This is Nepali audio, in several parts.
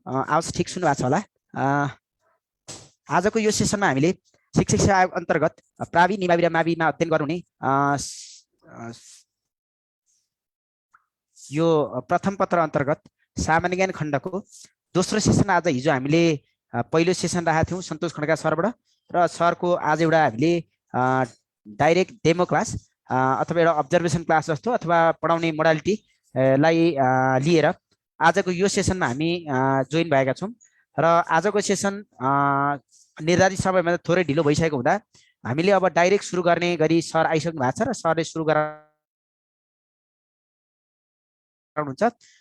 आवाज ठिक सुन्नु भएको छ होला? आजको यो सेसनमा हामीले शिक्षक सेवा आयोग अन्तर्गत प्रावि निमावि र माविमा अध्ययन गर्नुहुने यो प्रथम पत्र अन्तर्गत सामान्य ज्ञान खण्डको दोस्रो सेसन आज हिजो हामीले पहिलो सेसन राखेका थियौँ सन्तोष खड्का सरबाट, र सरको आज एउटा हामीले डाइरेक्ट डेमो क्लास अथवा एउटा अब्जर्भेसन क्लास जस्तो अथवा पढाउने मोडालिटीलाई लिएर आजको यो सेसनमा हामी जोइन भएका छौँ। र आजको सेसन निर्धारित समयमा थोरै ढिलो भइसकेको हुँदा हामीले अब डाइरेक्ट सुरु गर्ने गरी सर आइसक्नु भएको छ र सरले सुरु गराउनुहुन्छ।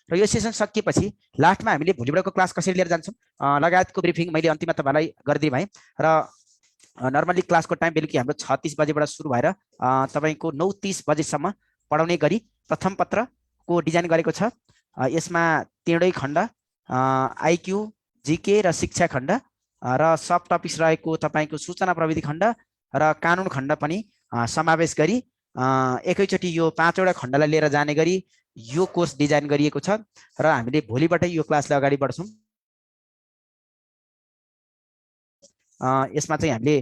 र यो सेसन सकिएपछि लास्टमा हामीले भोलिबाटको क्लास कसरी लिएर जान्छौँ लगायतको ब्रिफिङ मैले अन्तिममा तपाईँलाई गरिदिएँ भाइ। र नर्मली क्लासको टाइम बेलुकी हाम्रो 6:30 बजेबाट सुरु भएर तपाईँको 9:30 बजेसम्म पढाउने गरी प्रथम पत्रको डिजाइन गरेको छ। यसमा 3वटै खण्ड आइक्यू, जीके र शिक्षा खण्ड र सब टपिक्स रहेको तपाईँको सूचना प्रविधि खण्ड र कानुन खण्ड पनि समावेश गरी एकैचोटि यो 5वटा खण्डलाई लिएर जाने गरी यो कोर्स डिजाइन गरिएको छ र हामीले भोलिबाटै यो क्लासलाई अगाडि बढ्छौँ। यसमा चाहिँ हामीले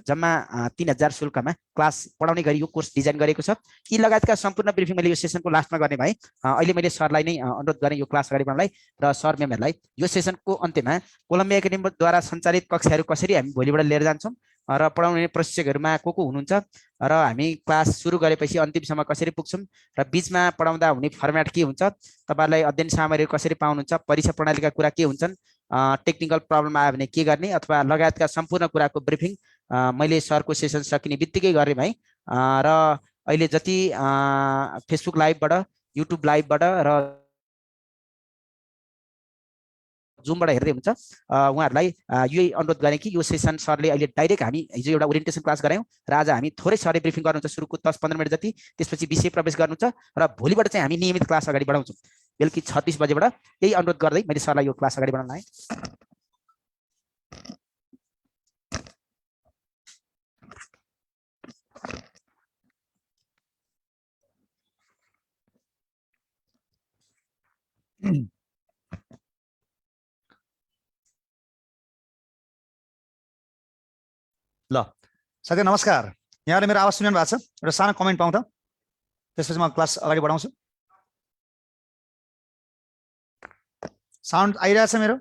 जम्मा 3000 शुल्कमा क्लास पढाउने गरी यो कोर्स डिजाइन गरेको छ। यी लगायतका सम्पूर्ण ब्रिफिङ मैले यो सेसनको लास्टमा गर्ने भए। अहिले मैले सरलाई नै अनुरोध गरेँ यो क्लास अगाडि बढ्नलाई र सर म्यामहरूलाई यो सेसनको अन्त्यमा कोलम्बिया एकाडेमीद्वारा सञ्चालित कक्षाहरू कसरी हामी भोलिबाट लिएर जान्छौँ र पढाउने प्रशिक्षकहरूमा को हुनुहुन्छ र हामी क्लास सुरु गरेपछि अन्तिमसम्म कसरी पुग्छौँ र बिचमा पढाउँदा हुने फर्मेट के हुन्छ, तपाईँहरूलाई अध्ययन सामग्री कसरी पाउनुहुन्छ, परीक्षा प्रणालीका कुरा के हुन्छन्, टेक्निकल प्रब्लम आयो भने के गर्ने अथवा लगायतका सम्पूर्ण कुराको ब्रिफिङ मैले सरको सेसन सकिने बित्तिकै गरेँ भाइ। र अहिले जति फेसबुक लाइभबाट, युट्युब लाइभबाट र जुमबाट हेर्दै हुन्छ उहाँहरूलाई यही अनुरोध गरेँ कि यो सेसन सरले अहिले डाइरेक्ट हामी हिजो एउटा ओरिएन्टेसन क्लास गऱ्यौँ र आज हामी थोरै सरले ब्रिफिङ गर्नुहुन्छ सुरुको 10-15 मिनट जति, त्यसपछि विषय प्रवेश गर्नुहुन्छ र भोलिबाट चाहिँ हामी नियमित क्लास अगाडि बढाउँछौँ बेलुकी 36 बजेबाट। यही अनुरोध गर्दै मैले सरलाई यो क्लास अगाडि बढाउन लाएँ। ल साथी नमस्कार, यहाँले मेरो आवाज सुनिरहनु भएको छ? एउटा सानो कमेन्ट पाउँ त, त्यसपछि म क्लास अगाडि बढाउँछु। साउन्ड आइरहेछ मेरो?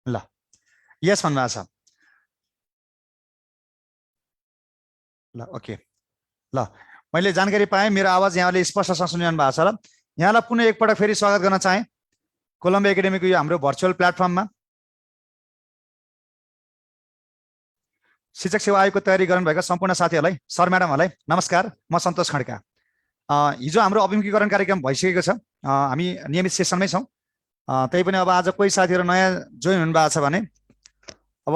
ल यस भन्नुभएको छ। ल ओके, ल मैले जानकारी पाएँ, मेरो आवाज यहाँले स्पष्टसँग सुनिरहनु भएको छ। र यहाँलाई पुनः एकपटक फेरि स्वागत गर्न चाहेँ कोलम्बिया एकाडेमीको यो हाम्रो भर्चुअल प्लेटफर्ममा। शिक्षक सेवा आयोगको तयारी गर्नुभएका सम्पूर्ण साथीहरूलाई, सर म्याडमहरूलाई नमस्कार, म सन्तोष खड्का। हिजो हाम्रो अभिमुखीकरण कार्यक्रम भइसकेको छ, हामी नियमित सेसनमै छौँ। त्यही पनि अब आज कोही साथीहरू नयाँ जोइन हुनुभएको छ भने अब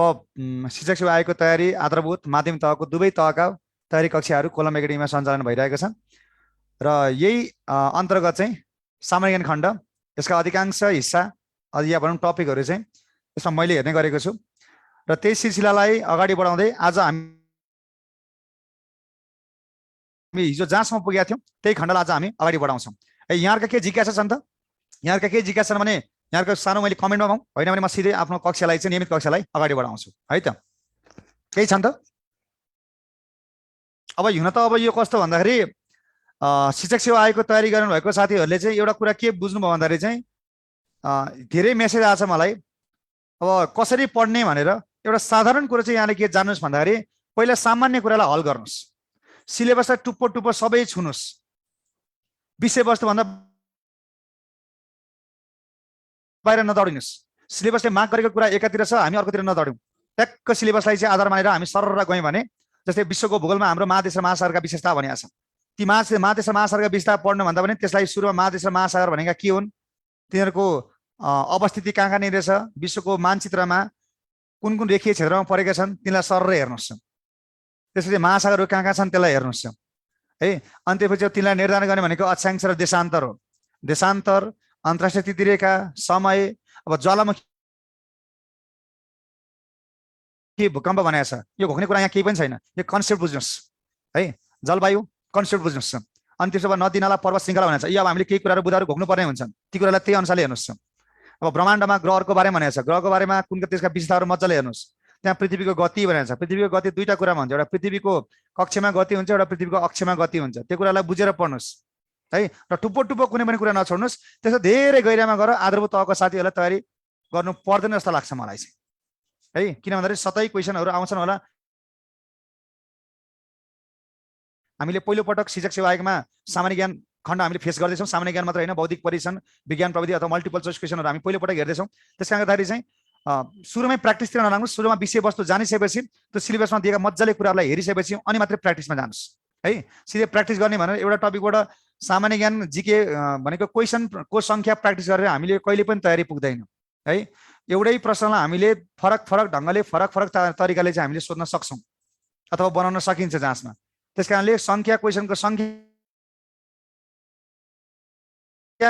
शिक्षक सेवा आयोगको तयारी आधारभूत माध्यमिक तहको दुवै तहका तयारी कक्षाहरू कोलम्बिया एकाडेमीमा सञ्चालन भइरहेको छ। र यही अन्तर्गत चाहिँ सामान्य ज्ञान खण्ड, यसका अधिकांश हिस्सा या भनौँ टपिकहरू चाहिँ यसमा मैले हेर्ने गरेको छु र त्यही सिलसिलालाई अगाडि बढाउँदै आज हामी हिजो जहाँसम्म पुगेका थियौँ त्यही खण्डलाई आज हामी अगाडि बढाउँछौँ। यहाँका के जिज्ञासा छन् त? यहाँका के जिज्ञासा छन् भने यहाँको सानो मैले कमेन्टमा पाऊँ, होइन भने म सिधै आफ्नो कक्षालाई चाहिँ नियमित कक्षालाई अगाडि बढाउँछु है त। केही छन् त? अब हुन त अब यो कस्तो भन्दाखेरि शिक्षक सेवा आयोगको तयारी गर्नुभएको साथीहरूले चाहिँ एउटा कुरा के बुझ्नुभयो भन्दाखेरि चाहिँ धेरै मेसेज आएको छ मलाई, अब कसरी पढ्ने भनेर। एउटा साधारण कुरा चाहिँ यहाँले के जान्नुहोस् भन्दाखेरि पहिला सामान्य कुरालाई हल गर्नुहोस्, सिलेबसलाई टुप्पो टुप्पो सबै छुनुहोस्, विषयवस्तुभन्दा बाहिर नदौडिनुहोस्। सिलेबसले माग गरेको कुरा एकातिर छ, हामी अर्कोतिर नदौड्यौँ। ट्याक्क सिलेबसलाई चाहिँ आधार मानेर हामी सरर गयौँ भने जस्तै विश्वको भूगोलमा हाम्रो महादेश र महासागरका विशेषता भनिएको छ। ती महादेश र महासागरका विशेषता पढ्नुभन्दा पनि त्यसलाई सुरुमा महादेश र महासागर भनेका के हुन्, तिनीहरूको अवस्थिति कहाँ कहाँनिर छ, विश्वको मानचित्रमा कुन कुन रेखीय क्षेत्रमा परेका छन् तिनीलाई सरर हेर्नुहोस्। त्यसपछि महासागरहरू कहाँ कहाँ छन् त्यसलाई हेर्नुहोस् है। अनि त्यसपछि तिनीलाई निर्धारण गर्ने भनेको अक्षांश र देशान्तर हो। देशान्तर, अन्तर्राष्ट्रिय तिथिरेखा, समय, अब ज्वालामुखी भूकम्प भनेको छ, यो घोक्ने कुरा यहाँ केही पनि छैन, यो कन्सेप्ट बुझ्नुहोस् है। जलवायु कन्सेप्ट बुझ्नुहोस्, अनि त्यसो भए नदी नाला पर्वत श्रृङ्खला भनेको छ। यो अब हामीले केही कुराहरू बुझाएर घोक्नुपर्ने हुन्छन्, ती कुरालाई त्यही अनुसारले हेर्नुहोस्। अब ब्रह्माण्डमा ग्रहहरूको बारेमा भनेको छ, ग्रहको बारेमा कुन त्यसका विशेषताहरू मजाले हेर्नुहोस्। त्यहाँ पृथ्वीको गति भनेको छ। पृथ्वीको गति दुईटा कुरामा हुन्छ, एउटा पृथ्वीको कक्षमा गति हुन्छ, एउटा पृथ्वीको अक्षमा गति हुन्छ। त्यो कुरालाई बुझेर पढ्नुहोस् है, र टुप्पो टुप्पो कुनै पनि कुरा नछोड्नुहोस्। त्यसो धेरै गहिरामा गएर आधारभूत तहको साथीहरूलाई तयारी गर्नु पर्दैन जस्तो लाग्छ मलाई चाहिँ है। किन भन्दाखेरि सतै क्वेसनहरू आउँछन् होला। हामीले पहिलोपटक शिक्षक सेवा आयोगमा सामान्य ज्ञान खण्ड हामीले फेस गर्दैछौँ। सामान्य ज्ञान मात्र होइन, बौद्धिक परीक्षण, विज्ञान प्रविधि अथवा मल्टिपल चोइस क्वेसनहरू हामी पहिलोपटक हेर्दैछौँ। त्यस कारणले गर्दाखेरि चाहिँ सुरुमै प्र्याक्टिसतिर नलाग्नुहोस्। सुरुमा विषयवस्तु जानिसकेपछि त्यो सिलेबसमा दिएका मजाले कुराहरूलाई हेरिसकेपछि अनि मात्रै प्र्याक्टिसमा जानुहोस् है। सिधै प्र्याक्टिस गर्ने भनेर एउटा टपिकबाट सामान्य ज्ञान जिके भनेको क्वेसनको सङ्ख्या प्र्याक्टिस गरेर हामीले कहिले पनि तयारी पुग्दैन है। एउटै प्रश्नलाई हामीले फरक फरक ढङ्गले फरक फरक तरिकाले चाहिँ हामीले सोध्न सक्छौँ अथवा बनाउन सकिन्छ जाँचमा। त्यस कारणले सङ्ख्या, क्वेसनको सङ्ख्या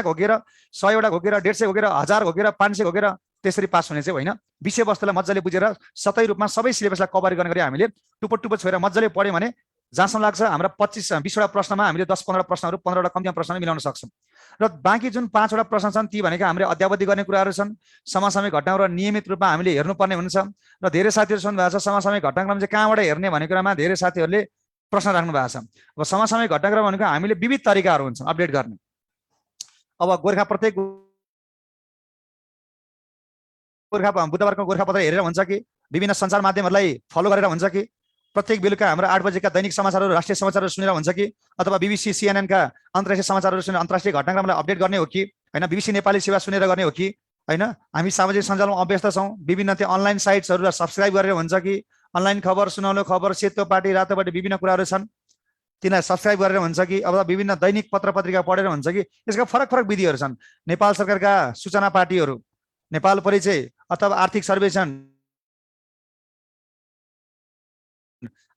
घोकेर 100 घोकेर 150 घोकेर 1000 घोकेर 500 घोकेर त्यसरी पास हुने चाहिँ होइन। विषयवस्तुलाई मजाले बुझेर सतै रूपमा सबै सिलेबसलाई कभर गर्ने गरी हामीले टुप्पो टुप्पो छोएर मजाले पढ्यौँ भने जहाँसम्म लाग्छ हाम्रा 25-20वटा प्रश्नमा हामीले 10-15 प्रश्नहरू 15वटा कम्तीमा प्रश्नहरू मिलाउन सक्छौँ। र बाँकी जुन 5वटा प्रश्न छन् ती भनेको हामीले अध्यावधि गर्ने कुराहरू छन्। समसामयिक घटनाहरू नियमित रूपमा हामीले हेर्नुपर्ने हुन्छ। र धेरै साथीहरू सोध्नु भएको छ समसामयिक घटनाक्रम चाहिँ कहाँबाट हेर्ने भन्ने कुरामा धेरै साथीहरूले प्रश्न राख्नु भएको छ। अब समसामयिक घटनाक्रम भनेको हामीले विविध तरिकाहरू हुन्छ अपडेट गर्ने। अब प्रत्येक बुधबारको गोर्खापत्र हेरेर हुन्छ कि विभिन्न सञ्चार माध्यमहरूलाई फलो गरेर हुन्छ कि प्रत्येक बेलुका हाम्रो 8 बजेका दैनिक समाचारहरू, राष्ट्रिय समाचारहरू सुनेर हुन्छ कि अथवा BBC CNN का अन्तर्राष्ट्रिय समाचारहरू सुनेर अन्तर्राष्ट्रिय घटनाक्रमलाई अपडेट गर्ने हो कि होइन, BBC नेपाली सेवा सुनेर गर्ने हो कि होइन। हामी सामाजिक सञ्जालमा अभ्यस्त छौँ, विभिन्न त्यो अनलाइन साइट्सहरूलाई सब्सक्राइब गरेर हुन्छ कि अनलाइन खबर, सुनौलो खबर, सेतो पार्टी, रातो पार्टी विभिन्न कुराहरू छन् तिनीलाई सब्सक्राइब गरेर हुन्छ कि अब विभिन्न दैनिक पत्र पत्रिका पढेर हुन्छ कि। यसका फरक फरक विधिहरू छन्। नेपाल सरकारका सूचना पार्टीहरू, नेपाल परिचय अथवा आर्थिक सर्वेक्षण,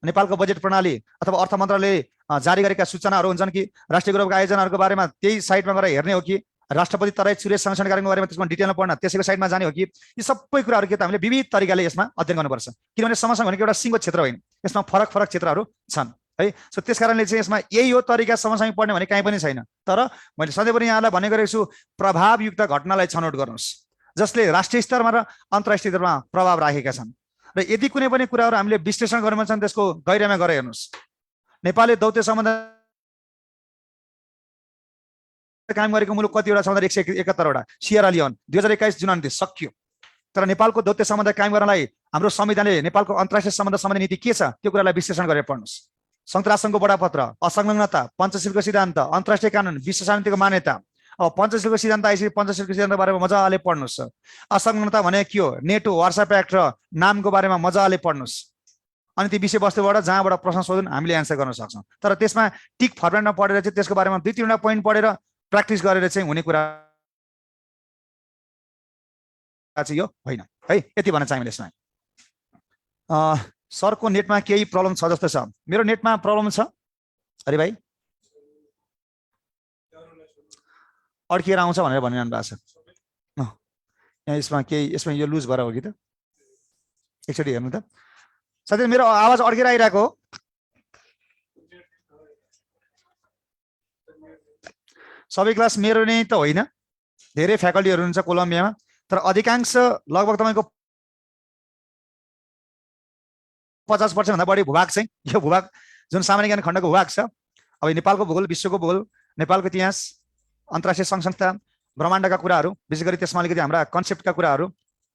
नेपालको बजेट प्रणाली अथवा अर्थ मन्त्रालयले जारी गरेका सूचनाहरू हुन्छन् कि राष्ट्रिय गौरवका आयोजनाहरूको बारेमा त्यही साइटमा गएर हेर्ने हो कि राष्ट्रपति तराई सुरेश संरक्षण कार्यक्रमको बारेमा त्यसमा डिटेलमा पढ्न त्यसैको साइटमा जाने हो कि। यी सबै कुराहरू के त हामीले विविध तरिकाले यसमा अध्ययन गर्नुपर्छ। किनभने समस्या भनेको एउटा सिङ्गो क्षेत्र होइन, यसमा फरक फरक क्षेत्रहरू छन् है। सो त्यस कारणले चाहिँ यसमा यही हो तरिका समसामयिक पढ्ने भने कहीँ पनि छैन। तर मैले सधैँभरि यहाँलाई भन्ने गरेको छु, प्रभावयुक्त घटनालाई छनौट गर्नुहोस् जसले राष्ट्रिय स्तरमा र अन्तर्राष्ट्रिय स्तरमा प्रभाव राखेका छन्। र यदि कुनै पनि कुराहरू हामीले विश्लेषण गर्नु छन् त्यसको गहिरामा गएर हेर्नुहोस्। नेपालले दौत्य सम्बन्ध काम गरेको मुलुक कतिवटा छ भन्दा 171वटा। सियरा लियोन 2021 जुन 29 सकियो। तर नेपालको दौत्य सम्बन्ध कायम गर्नलाई हाम्रो संविधानले नेपालको अन्तर्राष्ट्रिय सम्बन्ध सम्बन्धी नीति के छ त्यो कुरालाई विश्लेषण गरेर पढ्नुहोस्। संयुक्त राष्ट्रसङ्घको बडापत्र, असंलग्नता, पञ्चशीलको सिद्धान्त, अन्तर्राष्ट्रिय कानुन, विश्व शान्तिको मान्यता। अब पञ्चशीलको सिद्धान्त आइसके पञ्चशीलको सिद्धान्तको बारेमा मजाले पढ्नुहोस्। असंलग्नता भने के हो, नेटो, वार्सा प्याक्ट र नामको बारेमा मजाले पढ्नुहोस्। अनि ती विषयवस्तुबाट जहाँबाट प्रश्न सोधुन् हामीले एन्सर गर्न सक्छौँ। तर त्यसमा टिक फर्मेटमा पढेर चाहिँ त्यसको बारेमा 2-3वटा पोइन्ट पढेर प्र्याक्टिस गरेर चाहिँ हुने कुरा चाहिँ यो होइन है। यति भन्न चाहिँ हामीले यसमा सरको नेटमा केही प्रब्लम छ जस्तो छ। मेरो नेटमा प्रब्लम छ अरे भाइ, अड्किएर आउँछ भनेर भनिरहनु भएको छ। यहाँ यसमा यो लुज भएर हो कि त? एकचोटि हेर्नु त साथै, मेरो आवाज अड्केर आइरहेको हो? सबै क्लास मेरो नै त होइन, धेरै फ्याकल्टीहरू हुनुहुन्छ कोलम्बियामा। तर अधिकांश लगभग तपाईँको 50% भन्दा बढी भूभाग चाहिँ यो भूभाग जुन सामान्य ज्ञान खण्डको भूभाग छ। अब नेपालको भूगोल, विश्वको भूगोल, नेपालको इतिहास, अन्तर्राष्ट्रिय सङ्घ संस्था, ब्रह्माण्डका कुराहरू, विशेष गरी त्यसमा अलिकति हाम्रा कन्सेप्टका कुराहरू।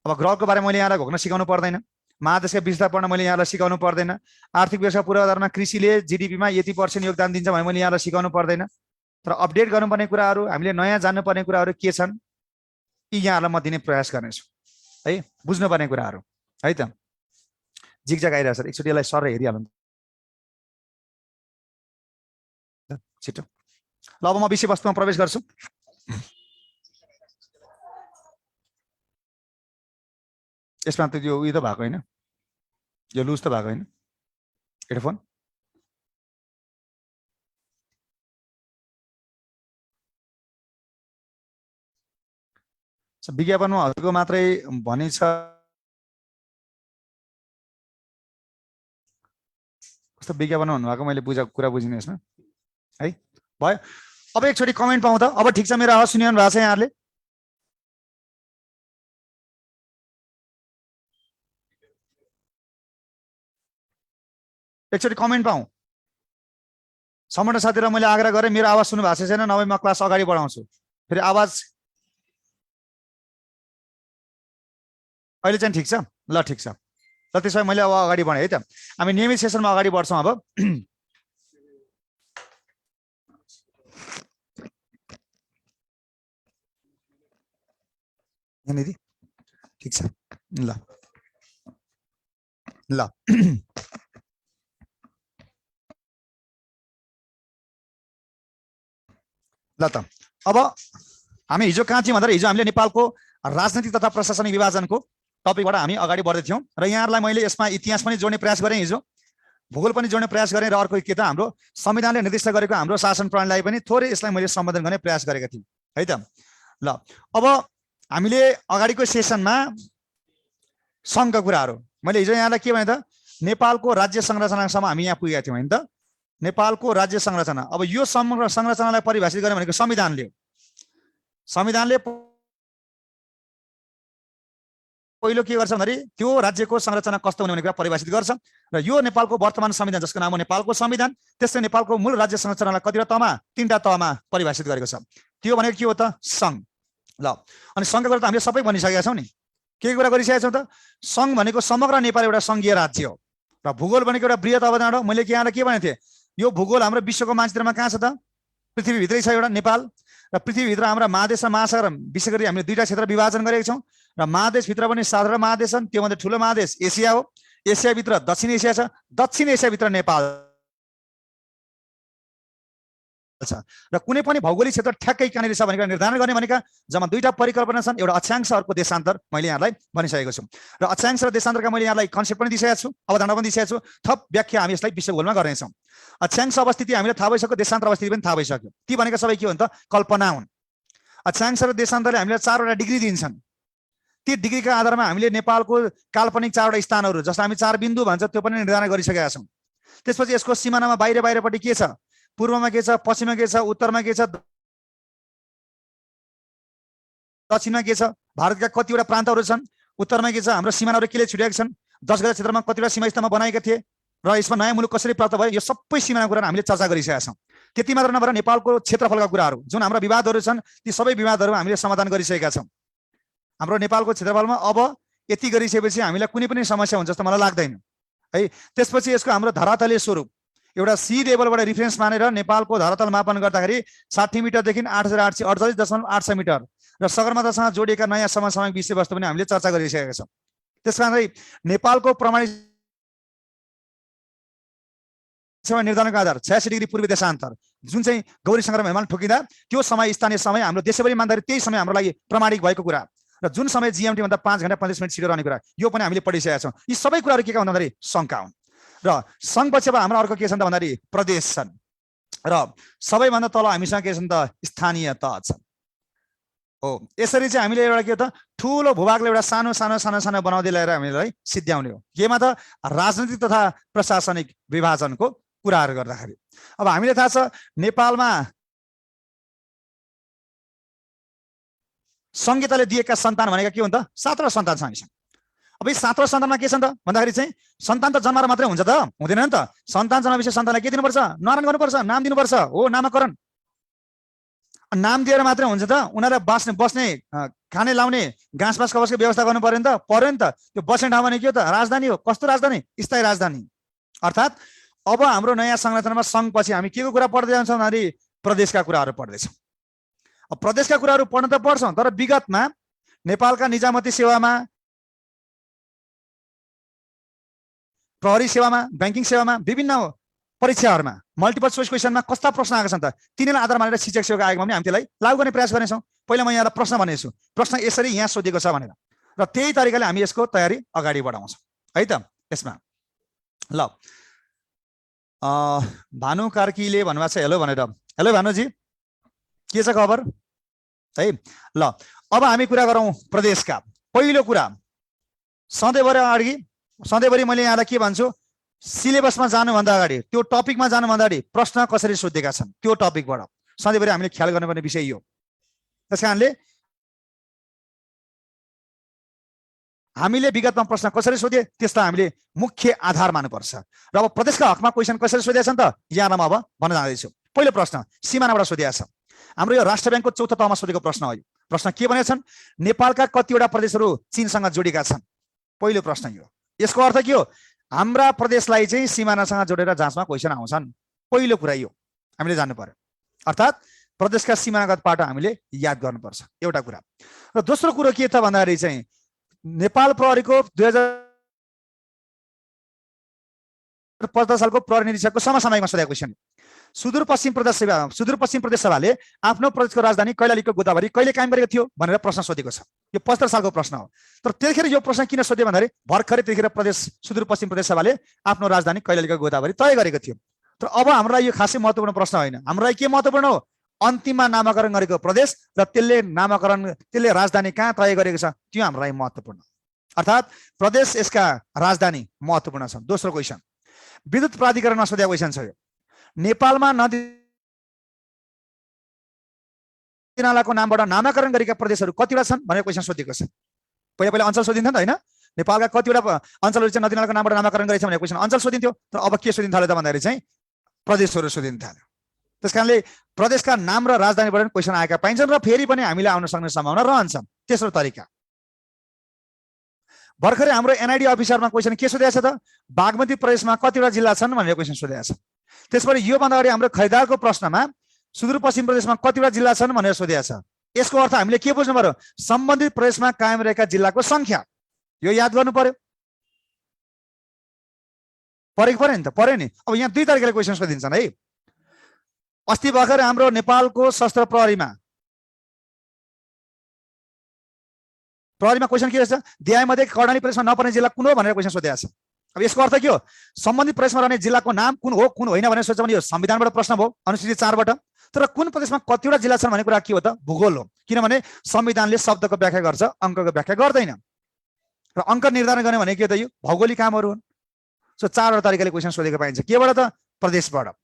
अब ग्रहको बारेमा मैले यहाँलाई घोक्न सिकाउनु पर्दैन, महादेशका विशेषता पढ्न मैले यहाँलाई सिकाउनु पर्दैन, आर्थिक व्यवस्था पूर्वाधारमा कृषिले जिडिपीमा यति % योगदान दिन्छ भने मैले यहाँलाई सिकाउनु पर्दैन। तर अपडेट गर्नुपर्ने कुराहरू, हामीले नयाँ जान्नुपर्ने कुराहरू के छन् यी यहाँहरूलाई म दिने प्रयास गर्नेछु है। बुझ्नुपर्ने कुराहरू है त। झिकझाक आइरहेको छ, एकचोटि यसलाई सर हेरिहाल्नु छिटो। ल अब म विषयवस्तुमा प्रवेश गर्छु। यसमा त यो उयो त भएको होइन, यो लुज त भएको होइन हेडफोन। विज्ञापनमा हजुरको मात्रै भनी छ कस्तो विज्ञापनमा भन्नुभएको मैले कुरा बुझिनँ यसमा है। भयो। अब एकचोटि कमेन्ट पाउँ त। अब ठिक छ, मेरो आवाज सुनिरहनु भएको छ यहाँहरूले? एकचोटि कमेन्ट पाउँ। सम्पूर्ण साथीहरूलाई मैले आग्रह गरेँ, मेरो आवाज सुन्नु भएको छैन, नभए म क्लास अगाडि बढाउँछु। फेरि आवाज अहिले चाहिँ ठिक छ? ल ठिक छ। ल त्यसो भए मैले अब अगाडि बढेँ है त। हामी नियमित सेसनमा अगाडि बढ्छौँ अब। यहाँनिर ठिक छ। ल ल ल त अब हामी हिजो कहाँ थियौँ भन्दा हिजो हामीले नेपालको राजनीतिक तथा प्रशासनिक विभाजनको टपिकबाट हामी अगाडि बढ्दै थियौँ र यहाँहरूलाई मैले यसमा इतिहास पनि जोड्ने प्रयास गरेँ, हिजो भूगोल पनि जोड्ने प्रयास गरेँ र अर्को के त हाम्रो संविधानले निर्दिष्ट गरेको हाम्रो शासन प्रणालीलाई पनि थोरै यसलाई मैले सम्बोधन गर्ने प्रयास गरेका थिएँ है त। ल अब हामीले अगाडिको सेसनमा सङ्घका कुराहरू मैले हिजो यहाँलाई के भने त, नेपालको राज्य संरचनासम्म हामी यहाँ पुगेका थियौँ होइन त। नेपालको राज्य संरचना, अब यो संरचनालाई परिभाषित गर्ने भनेको संविधानले हो। संविधानले पहिलो के गर्छ भन्दाखेरि त्यो राज्यको संरचना कस्तो हुने भन्ने कुरा परिभाषित गर्छ र यो नेपालको वर्तमान संविधान जसको नाम हो नेपालको संविधान, त्यसले नेपालको मूल राज्य संरचनालाई कतिवटा तहमा, 3टा तहमा परिभाषित गरेको छ। त्यो भनेको के हो त, सङ्घ। ल अनि सङ्घको कुरा त हामीले सबै भनिसकेका छौँ नि। के कुरा गरिसकेका छौँ त, सङ्घ भनेको समग्र नेपाल एउटा सङ्घीय राज्य हो र भूगोल भनेको एउटा बृहत अवधारणा हो। मैले यहाँलाई के भनेको थिएँ, यो भूगोल हाम्रो विश्वको मानचित्रमा कहाँ छ त, पृथ्वीभित्रै छ एउटा नेपाल र पृथ्वीभित्र हाम्रा महादेश र महासागर विशेष गरी हामीले 2टा क्षेत्र विभाजन गरेका छौँ र महादेशभित्र पनि 7वटा महादेश छन्। त्योभन्दा ठुलो महादेश एसिया हो, एसियाभित्र दक्षिण एसिया छ, दक्षिण एसियाभित्र नेपाल छ र कुनै पनि भौगोलिक क्षेत्र ठ्याक्कै कहाँनिर छ भनेर निर्धारण गर्ने भनेका जम्मा 2टा परिकल्पना छन्, एउटा अक्षांश अर्को देशान्तर। मैले यहाँलाई भनिसकेको छु र अक्षांश र देशान्तरका मैले यहाँलाई कन्सेप्ट पनि दिइसकेको छु, अवधारणा पनि दिइसकेको छु। थप व्याख्या हामी यसलाई विश्वभूगोलमा गर्नेछौँ। अक्षांश अवस्थिति हामीलाई थाहा भइसक्यो, देशान्तर अवस्थिति पनि थाहा भइसक्यो। ती भनेका सबै के हो त, कल्पना हुन्। अक्षांश र देशान्तरले हामीलाई 4वटा डिग्री दिन्छन्। ती डिग्रीका आधारमा हामीले नेपालको काल्पनिक 4वटा स्थानहरू जसलाई हामी 4 बिन्दु भन्छ त्यो पनि निर्धारण गरिसकेका छौँ। त्यसपछि यसको सिमानामा बाहिरपट्टि के छ, पूर्वमा के छ, पश्चिममा के छ, उत्तरमा के छ, दक्षिणमा के छ, भारतका कतिवटा प्रान्तहरू छन्, उत्तरमा के छ, हाम्रो सिमानाहरू केले छुट्याएका छन्, 10 गजा क्षेत्रमा कतिवटा सीमा स्तम्भ बनाएका थिए र यसमा नयाँ मुलुक कसरी प्राप्त भयो, यो सबै सिमानाको कुरा हामीले चर्चा गरिसकेका छौँ। त्यति मात्र नभएर नेपालको क्षेत्रफलका कुराहरू जुन हाम्रा विवादहरू छन् ती सबै विवादहरू हामीले समाधान गरिसकेका छौँ। हाम्रो नेपालको क्षेत्रफलमा अब यति गरिसकेपछि हामीलाई कुनै पनि समस्या हुन्छ जस्तो मलाई लाग्दैन है। त्यसपछि यसको हाम्रो धरातलीय स्वरूप एउटा सी लेभलबाट रिफरेन्स मानेर नेपालको धरातल मापन गर्दाखेरि 60 मिटरदेखि 8848.86 मिटर र सगरमाथासँग जोडिएका नयाँ समसामयिक विषयवस्तु पनि हामीले चर्चा गरिसकेका छौँ। त्यसकारणले नेपालको प्रमाणित निर्धारणको आधार 86 डिग्री पूर्वी देशान्तर जुन चाहिँ गौरी सङ्ग्राम हिमाल ठोकिँदा त्यो समय स्थानीय समय हाम्रो देशभरि मान्दाखेरि त्यही समय हाम्रो लागि प्रमाणित भएको कुरा र जुन समय GMT भन्दा 5 घण्टा 35 मिनट छिटो रहने कुरा, यो पनि हामीले पढिसकेका छौँ। यी सबै कुराहरू के भन्दाखेरि सङ्घका हुन् र सङ्घपछि अब हाम्रो अर्को के छन् त भन्दाखेरि प्रदेश छन् र सबैभन्दा तल हामीसँग के छन् त, स्थानीय तह छन् हो। यसरी चाहिँ हामीले एउटा के हो त, ठुलो भूभागले एउटा सानो सानो सानो सानो बनाउँदै ल्याएर हामीलाई सिद्ध्याउने हो। केमा त, राजनीतिक तथा प्रशासनिक विभाजनको कुराहरू गर्दाखेरि। अब हामीले थाहा छ नेपालमा संहिताले दिएका सन्तान भनेका के हुन् त, 7वटा सन्तान छ हामीसँग। अब यी 7वटा सन्तानमा के छन् त भन्दाखेरि चाहिँ सन्तान त जन्माएर मात्रै हुन्छ त, हुँदैन नि त। सन्तान जन्माएपछि सन्तानलाई के दिनुपर्छ, नारायण गर्नुपर्छ, नाम दिनुपर्छ हो, नामकरण। नाम दिएर मात्रै हुन्छ त, उनीहरूलाई बस्ने खाने लाउने घाँस बाँस कवचको व्यवस्था गर्नु पर्यो नि त, पर्यो नि त। त्यो बस्ने ठाउँ भने के हो त, राजधानी हो। कस्तो राजधानी, स्थायी राजधानी। अर्थात् अब हाम्रो नयाँ संरचनामा सङ्घपछि हामी के को कुरा पढ्दै जान्छौँ भन्दाखेरि प्रदेशका कुराहरू पढ्दैछौँ। अब प्रदेशका कुराहरू पढ्न त पढ्छौँ, तर विगतमा नेपालका निजामती सेवामा, प्रहरी सेवामा, ब्याङ्किङ सेवामा, विभिन्न परीक्षाहरूमा मल्टिपल चोइस क्वेसनमा कस्ता प्रश्न आएका छन् त, तिनीलाई आधार मानेर शिक्षक सेवाको आयोगमा पनि हामी त्यसलाई लागू गर्ने प्रयास गर्नेछौँ। पहिला म यहाँलाई प्रश्न भनेछु, प्रश्न यसरी यहाँ सोधिएको छ भनेर, र त्यही तरिकाले हामी यसको तयारी अगाडि बढाउँछौँ है त। यसमा ल भानु कार्कीले भन्नुभएको छ हेलो भनेर। हेलो भानुजी, के छ खबर है? ल अब हामी कुरा गरौँ प्रदेशका। पहिलो कुरा, सधैँभरि मैले यहाँलाई के भन्छु, सिलेबसमा जानुभन्दा अगाडि त्यो टपिकमा जानुभन्दा अगाडि प्रश्न कसरी सोधेका छन् त्यो टपिकबाट सधैँभरि हामीले ख्याल गर्नुपर्ने विषय यो। त्यस कारणले हामीले विगतमा प्रश्न कसरी सोधे त्यसलाई हामीले मुख्य आधार मान्नुपर्छ। र अब प्रदेशका हकमा क्वेसन कसरी सोधेका छन् त यहाँमा अब भन्न जाँदैछु। पहिलो प्रश्न सिमानाबाट सोधेका छ। हाम्रो यो राष्ट्र ब्याङ्कको चौथो तहमा सोधेको प्रश्न हो। प्रश्न के भनेका छन्? नेपालका कतिवटा प्रदेशहरू चीनसँग जोडिएका छन्? पहिलो प्रश्न यो। यसको अर्थ के हो? हाम्रा प्रदेशलाई चाहिँ सिमानासँग जोडेर जाँचमा क्वेसन आउँछन्। पहिलो कुरा यो हामीले जान्नु पर्यो। अर्थात् प्रदेशका सिमानागत पाटो हामीले याद गर्नुपर्छ, एउटा कुरा। र दोस्रो कुरो के त भन्दाखेरि चाहिँ नेपाल प्रहरीको 2015 सालको प्रहरी निरीक्षकको समसामयिकमा सोधेको क्वेसन। सुदूरपश्चिम प्रदेश सभाले आफ्नो प्रदेशको राजधानी कैलालीको गोदावरी कहिले कायम गरेको थियो भनेर प्रश्न सोधेको छ। यो 75 सालको प्रश्न हो। तर त्यतिखेर यो प्रश्न किन सोधे भन्दाखेरि भर्खरै त्यतिखेर सुदूरपश्चिम प्रदेश सभाले आफ्नो राजधानी कैलालीको गोदावरी तय गरेको थियो। तर अब हामीलाई यो खासै महत्त्वपूर्ण प्रश्न होइन। हामीलाई के महत्त्वपूर्ण हो? अन्तिममा नामाकरण गरेको प्रदेश र त्यसले राजधानी कहाँ तय गरेको छ त्यो हामीलाई महत्त्वपूर्ण। अर्थात् प्रदेश यसका राजधानी महत्त्वपूर्ण छन्। दोस्रो क्वेसन विद्युत प्राधिकरणमा सोधेको क्वेसन छ। यो नेपालमा नदी नालाको नामबाट नामाकरण गरेका प्रदेशहरू कतिवटा छन् भनेर क्वेसन सोधेको छ। पहिला अञ्चल सोधिन्थ्यो नि त, होइन? नेपालका कतिवटा अञ्चलहरू चाहिँ नदी नालाको नामबाट नामाकरण गरेछ भनेर क्वेसन अञ्चल सोधिन्थ्यो। तर अब के सोधिन थाल्यो त भन्दाखेरि चाहिँ प्रदेशहरू सोधिन थाल्यो। त्यस कारणले प्रदेशका नाम र राजधानीबाट क्वेसन आएका पाइन्छन् र फेरि पनि हामीले आउन सक्ने सम्भावना रहन्छ। तेस्रो तरिका भर्खरै हाम्रो एनआइडी अफिसरमा क्वेसन के सोधेको छ त? बागमती प्रदेशमा कतिवटा जिल्ला छन् भनेर क्वेसन सोधेको छ। त्यसपछि योभन्दा अगाडि हाम्रो खैदारको प्रश्नमा सुदूरपश्चिम प्रदेशमा कतिवटा जिल्ला छन् भनेर सोधेको छ। यसको अर्थ हामीले के बुझ्नु पर्यो? सम्बन्धित प्रदेशमा कायम रहेका जिल्लाको संख्या यो याद गर्नु पर्यो। परेको पर्यो नि त? पर्यो नि। अब यहाँ दुई तरिकाले क्वेसन सोधिन्छन् है। अस्ति भर्खर हाम्रो नेपालको सशस्त्र प्रहरीमा क्वेसन के रहेछ? देहायमध्ये कर्णाली प्रदेशमा नपर्ने जिल्ला कुन हो भनेर क्वेसन सोधेको छ। अब यसको अर्थ के हो? सम्बन्धित प्रदेशमा रहने जिल्लाको नाम कुन हो कुन होइन भनेर सोध्छ भने यो संविधानबाट प्रश्न भयो, अनुसूची 4बाट। तर कुन प्रदेशमा कतिवटा जिल्ला छन् भन्ने कुरा के हो त? भूगोल हो। किनभने संविधानले शब्दको व्याख्या गर्छ, अङ्कको व्याख्या गर्दैन। र अङ्क निर्धारण गर्ने भने के हो त? यो भौगोलिक कामहरू हुन्। सो 4वटा तरिकाले क्वेसन सोधेको पाइन्छ। केबाट त? प्रदेशबाट।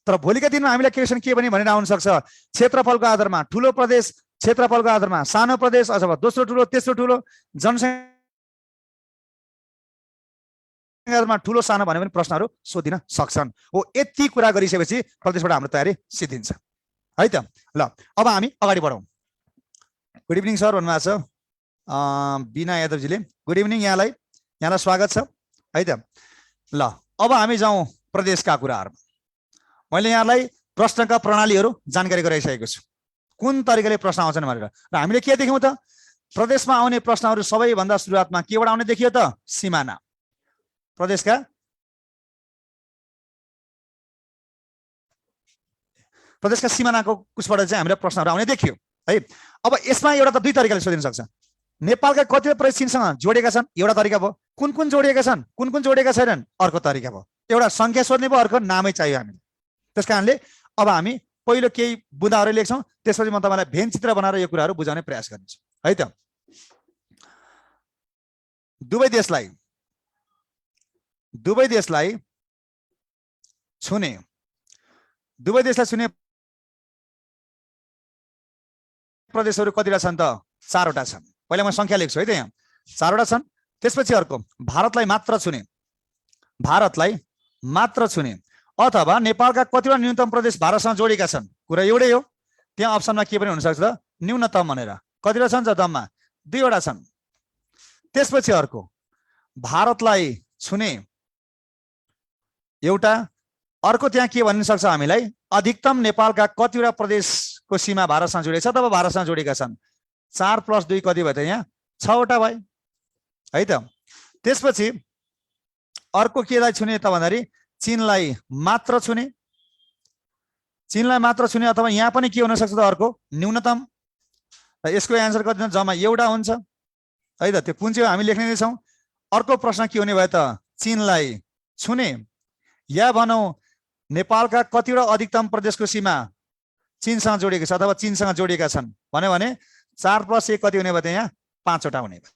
तर भोलिका दिनमा हामीलाई क्वेसन के भने भनेर आउन सक्छ? क्षेत्रफलको आधारमा ठुलो प्रदेश, क्षेत्रफलको आधारमा सानो प्रदेश, अथवा दोस्रो ठुलो तेस्रो ठुलो, जनसङ्ख्यामा ठुलो सानो भन्ने पनि प्रश्नहरू सोधिन सक्छन्। हो यति कुरा गरिसकेपछि प्रदेशबाट हाम्रो तयारी सिद्धिन्छ है त। ल अब हामी अगाडि बढौँ। गुड इभिनिङ सर भन्नुभएको छ बिना यादवजीले। गुड इभिनिङ यहाँलाई स्वागत छ है त। ल अब हामी जाउँ प्रदेशका कुराहरू। मैले यहाँलाई प्रश्नका प्रणालीहरू जानकारी गराइसकेको छु, कुन तरिकाले प्रश्न आउँछन् भनेर। र हामीले के देख्यौँ त? प्रदेशमा आउने प्रश्नहरू सबैभन्दा सुरुवातमा केबाट आउने देखियो त? सिमाना। प्रदेशका सिमानाको उसबाट चाहिँ हामीलाई प्रश्नहरू आउने देखियो है। अब यसमा एउटा त दुई तरिकाले सोधिन सक्छ। नेपालका कतिवटा प्रदेश चीनसँग जोडिएका छन्, एउटा तरिका भयो। कुन कुन जोडिएका छन्, कुन कुन जोडिएका छैनन्, अर्को तरिका भयो। एउटा संख्या सोध्ने भयो, अर्को नामै चाहियो हामीले। त्यस कारणले अब हामी पहिलो केही बुँदाहरू लेख्छौँ, त्यसपछि म तपाईँलाई भेन चित्र बनाएर यो कुराहरू बुझाउने प्रयास गर्नेछु है त। दुवै देशलाई छुने प्रदेशहरू कतिवटा छन् त? 4वटा छन्। पहिला म संख्या लेख्छु है त। यहाँ 4वटा छन्। त्यसपछि अर्को भारतलाई मात्र छुने अथवा नेपालका कतिवटा न्यूनतम प्रदेश भारतसँग जोडिएका छन्। कुरा एउटै हो। त्यहाँ अप्सनमा के पनि हुनसक्छ त? न्यूनतम भनेर। कतिवटा छन् त दममा? 2वटा छन्। त्यसपछि अर्को भारतलाई छुने एउटा, अर्को त्यहाँ के भन्न सक्छ हामीलाई? अधिकतम नेपालका कतिवटा प्रदेशको सीमा भारतसँग जोडिएको छ अथवा भारतसँग जोडिएका छन्। 4 + 2 कति भयो त? यहाँ 6वटा भयो है त। त्यसपछि अर्को केलाई छुने त भन्दाखेरि चीनलाई मात्र छुने अथवा यहाँ पनि के हुन सक्छ त? अर्को न्यूनतम। र यसको एन्सर कति जम्मा एउटा हुन्छ है त। त्यो कुन चाहिँ हामी लेख्ने नै छौँ। अर्को प्रश्न के हुने भयो त? चीनलाई छुने या भनौँ नेपालका कतिवटा अधिकतम प्रदेशको सीमा चीनसँग जोडिएको छ अथवा चीनसँग जोडिएका छन् भन्यो भने 4 + 1 कति हुने भयो त? यहाँ 5वटा हुने भयो।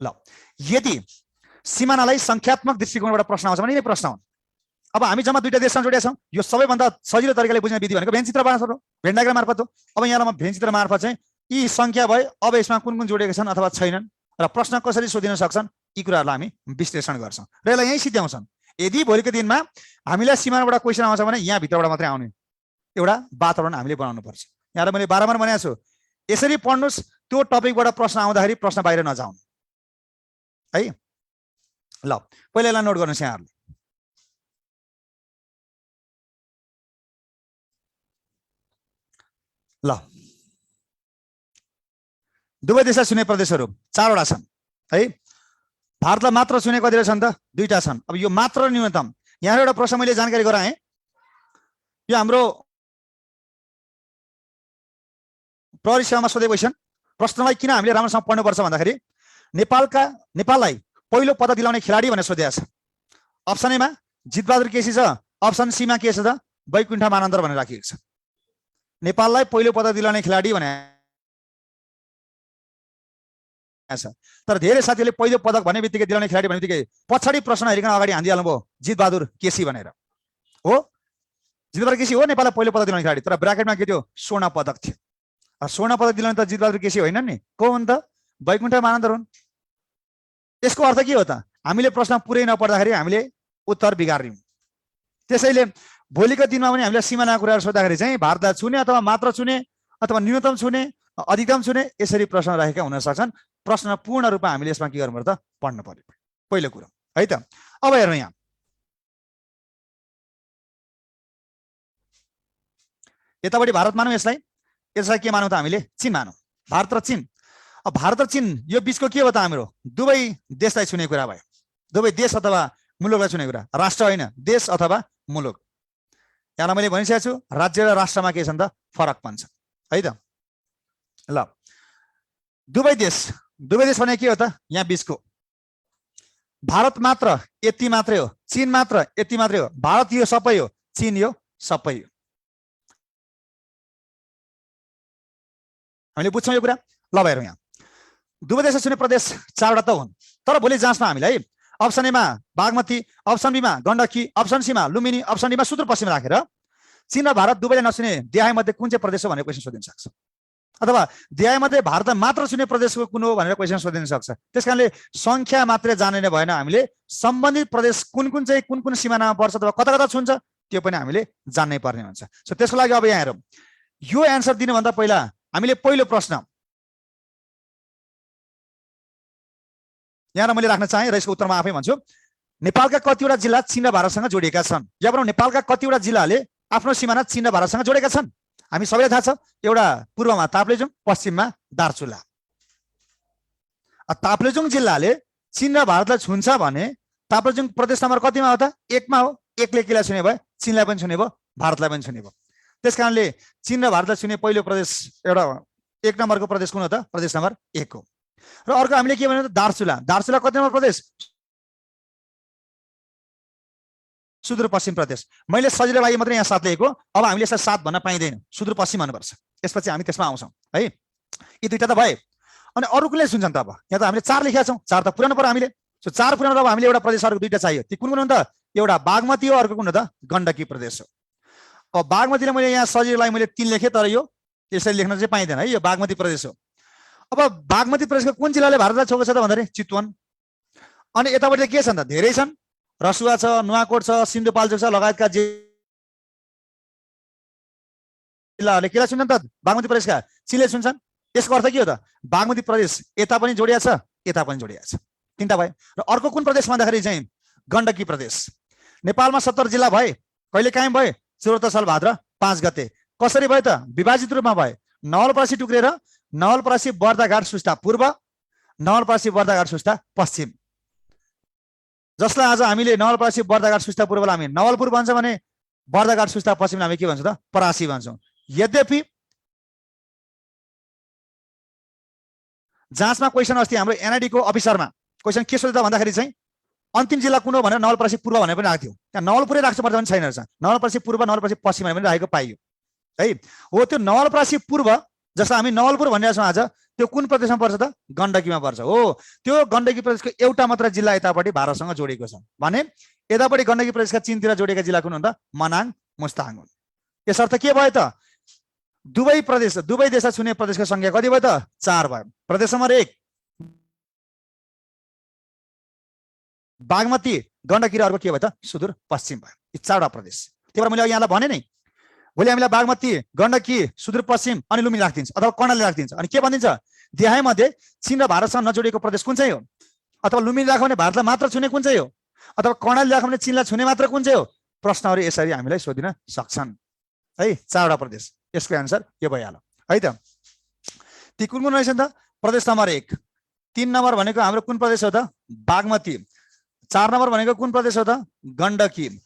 ल यदि सिमानालाई संख्यात्मक दृष्टिकोणबाट प्रश्न आउँछ भने यिनै प्रश्न हुन्। अब हामी जम्मा दुईटा देशसँग जोडिएका छौँ। यो सबैभन्दा सजिलो तरिकाले बुझ्ने विधि भनेको भेन चित्र मार्फत हो, भेन डायग्राम मार्फत हो। अब यहाँलाई म भेन चित्र मार्फत चाहिँ यी सङ्ख्या भए अब यसमा कुन कुन जोडिएका छन् अथवा छैनन् र प्रश्न कसरी सोधिन सक्छन् यी कुराहरूलाई हामी विश्लेषण गर्छौँ र यसलाई यहीँ सिध्याउँछन्। यदि भोलिको दिनमा हामीलाई सिमानाबाट क्वेसन आउँछ भने यहाँ भित्रबाट मात्रै आउने एउटा वातावरण हामीले बनाउनु पर्छ। यहाँलाई मैले बारम्बार भनेको छु, यसरी पढ्नुहोस्, त्यो टपिकबाट प्रश्न आउँदाखेरि प्रश्न बाहिर नजाउनु है। ल पहिला यसलाई नोट गर्नुहोस् यहाँहरूले। ल दुवै देशलाई छुने प्रदेशहरू 4वटा छन् है। भारतलाई मात्र छुने कतिवटा छन् त? 2टा छन्। अब यो मात्र न्यूनतम यहाँ एउटा प्रश्न मैले जानकारी गराएँ। यो हाम्रो प्रहरी सेवामा सोधेको क्वेसन। प्रश्नलाई किन हामीले राम्रोसँग पढ्नुपर्छ भन्दाखेरि नेपाललाई पहिलो पदक दिलाउने खेलाडी भनेर सोधेको छ। अप्सन एमा जितबहादुर केसी छ, अप्सन सीमा के छ त? वैकुण्ठ मानन्दर भनेर राखिएको छ। नेपाललाई पहिलो पदक दिलाउने खेलाडी भने तर धेरै साथीहरूले पहिलो पदक भन्ने बित्तिकै दिलाउने खेलाडी भन्ने बित्तिकै पछाडि प्रश्न हेरिकन अगाडि हान्दिहाल्नु भयो जितबहादुर केसी भनेर। हो, जितबहादुर केसी हो नेपाललाई पहिलो पदक दिलाउने खेलाडी, तर ब्राकेटमा के थियो? स्वर्ण पदक थियो। स्वर्ण पदक दिलाउने त जितबहादुर केसी होइन नि, को हुन् त? वैकुण्ठ मानन्दर हुन्। यसको अर्थ के हो त? हामीले प्रश्न पुरै नपढ्दाखेरि हामीले उत्तर बिगार्यौँ। त्यसैले भोलिको दिनमा पनि हामीलाई सिमानाको कुराहरू सोद्धाखेरि चाहिँ भारतलाई छुने अथवा मात्र छुने अथवा न्यूनतम छुने अधिकतम छुने यसरी प्रश्न राखेका हुन सक्छन्। प्रश्न पूर्ण रूपमा हामीले यसमा के गर्नु पर्छ? पढ्नु पर्यो पहिलो कुरो है त। अब हेर्नु यहाँ यतापट्टि भारत मानौँ, यसलाई के मानौँ त? हामीले चीन मानौँ। भारत र चीन। अब भारत र चीन यो बिचको के हो त? हाम्रो दुवै देशलाई छुने कुरा भयो। दुवै देश अथवा मुलुकलाई छुने कुरा, राष्ट्र होइन, देश अथवा मुलुक। यहाँलाई मैले भनिसकेको छु राज्य र राष्ट्रमा के छन् त? फरक भन्छ है त। ल दुवै देश भने के हो त? यहाँ बिचको भारत मात्र यति मात्रै हो, चीन मात्र यति मात्रै हो। भारत यो सबै हो, चीन यो सबै हो। हामीले बुझ्छौँ यो कुरा। ल हेरौँ यहाँ दुवै देश छुने प्रदेश 4वटा त हुन्, तर भोलि जाँचमा हामीलाई अप्सन एमा बागमती, अप्सन बीमा गण्डकी, अप्सन सीमा लुम्बिनी, अप्सन डीमा सुदूरपश्चिम राखेर चीन र भारत दुवैले नछुने देहाय मध्ये कुन चाहिँ प्रदेश हो भनेर क्वेसन सोधिन सक्छ, अथवा देहाय मध्ये भारतलाई मात्र छुने प्रदेशको कुन हो भनेर क्वेसन सोधिन सक्छ। त्यसकारणले संख्या मात्रै जानेर भएन, हामीले सम्बन्धित प्रदेश कुन कुन सिमानामा पर्छ अथवा कता कता छुन्छ त्यो पनि हामीले जान्नै पर्ने हुन्छ। सो त्यसको लागि अब यहाँ हेरौँ, यो एन्सर दिनुभन्दा पहिला हामीले पहिलो प्रश्न यहाँ मैले राख्न चाहेँ र यसको उत्तर म आफै भन्छु। नेपालका कतिवटा जिल्ला चीन र भारतसँग जोडिएका छन्? यहाँ भनौँ नेपालका कतिवटा जिल्लाले आफ्नो सिमाना चीन र भारतसँग जोडेका छन्? हामी सबैलाई थाहा छ, एउटा पूर्वमा ताप्लेजुङ, पश्चिममा दार्चुला। ताप्लेजुङ जिल्लाले चीन र भारतलाई छुन्छ भने ताप्लेजुङ प्रदेश नम्बर कतिमा हो त? 1मा हो। 1ले केलाई छुने भयो? चीनलाई पनि छुने भयो, भारतलाई पनि छुने भयो। त्यसकारणले चीन र भारतलाई छुने पहिलो प्रदेश एउटा 1 नम्बरको प्रदेश कुन हो त? प्रदेश नम्बर 1 हो। र अर्को हामीले के भन्यो त? दार्चुला। दार्चुला कति नम्बर प्रदेश? सुदूरपश्चिम प्रदेश। मैले सजिलो लागि मात्रै यहाँ 7 लेखेको, अब हामीले यसलाई 7 भन्न पाइँदैन, सुदूरपश्चिम भन्नुपर्छ। त्यसपछि हामी त्यसमा आउँछौँ है। यी दुईटा त भए, अनि अरू कुनले सुन्छन् त? अब यहाँ त हामीले 4 लेखेका छौँ, 4 त पुरानो पर्यो हामीले। सो 4 पुरानो अब हामीले एउटा प्रदेशहरूको दुईटा चाहियो। ती कुन कुन हुन् त? एउटा बागमती हो, अर्को कुन हो त? गण्डकी प्रदेश हो। अब बागमतीले मैले यहाँ सजिलो लागि मैले 3 लेखेँ, तर यो यसरी लेख्न चाहिँ पाइँदैन है, यो बागमती प्रदेश हो। अब बागमती प्रदेशको कुन जिल्लाले भारतलाई छोएको छ त भन्दाखेरि चितवन। अनि यतापट्टि के छन् त? धेरै छन्, रसुवा छ, नुवाकोट छ, सिन्धुपाल्चोक छ लगायतका जिल्लाहरूले केलाई छुन्छन् त? बागमती प्रदेशका चीनले छुन्छन्। यसको अर्थ के हो त? बागमती प्रदेश यता पनि जोडिया छ, यता पनि जोडिया छ, 3टा भयो। र अर्को कुन प्रदेश भन्दाखेरि चाहिँ गण्डकी प्रदेश। नेपालमा 70 जिल्ला भए, कहिले कायम भए? 14 साल भाद्र 5 गते। कसरी भयो त? विभाजित रूपमा भए। नवलपरासी टुक्रेर नवलपरासी बर्दाघाट सुस्ता पूर्व, नवलपरासी बर्दाघाट सुस्ता पश्चिम। जसलाई आज हामीले नवलपरासी बर्दाघाट सुस्ता पूर्वलाई हामी नवलपुर भन्छ भने बर्दाघाट सुस्ता पश्चिमलाई हामी के भन्छौँ त? परासी भन्छौँ। यद्यपि जाँचमा क्वेसन अस्ति हाम्रो एनआइडी को अफिसरमा क्वेसन के सोध्दा भन्दाखेरि चाहिँ अन्तिम जिल्ला कुन हो भनेर नवलपरासी पूर्व भनेर पनि राख्थ्यो। त्यहाँ नवलपुरै राख्छ पर्छ भने छैन रहेछ, नवलपरासी पूर्व नवलपरासी पश्चिम भनेर पनि राखेको पाइयो है। हो त्यो नवलपरासी पूर्व जसलाई हामी नवलपुर भनिरहेको छौँ आज, त्यो कुन प्रदेशमा पर्छ त? गण्डकीमा पर्छ। हो, त्यो गण्डकी प्रदेशको एउटा मात्र जिल्ला यतापट्टि भारतसँग जोडिएको छ भने यतापट्टि गण्डकी प्रदेशका चिनतिर जोडिएका जिल्ला कुन हुन् त? मनाङ, मुस्ताङ हुन्। यसर्थ के भयो त? दुवै देश छुने प्रदेशको संख्या कति भयो त? 4 भयो। प्रदेश नम्बर 1 बागमती, गण्डकी र अर्को के भयो त? सुदूरपश्चिम भयो। यी 4वटा प्रदेश। त्यही भएर मैले यहाँलाई भने नि, भोलि हामीलाई बागमती, गण्डकी, सुदूरपश्चिम अनि लुम्बिनी राखिदिन्छ अथवा कर्णाली राखिदिन्छ अनि के भनिन्छ? देहायमध्ये चीन र भारतसँग नजोडिएको प्रदेश कुन चाहिँ हो? अथवा लुम्बिनी राख्यो भने भारतलाई मात्र छुने कुन चाहिँ हो? अथवा कर्णाली राख्यो भने चीनलाई छुने मात्र कुन चाहिँ हो? प्रश्नहरू यसरी हामीलाई सोधिन सक्छन् है। 4वटा प्रदेश, यसको एन्सर यो भइहाल्यो है त। ती कुन कुन रहेछन् त? प्रदेश नम्बर 1, 3 नम्बर भनेको हाम्रो कुन प्रदेश हो त? बागमती, 4 नम्बर भनेको कुन प्रदेश हो त? गण्डकी,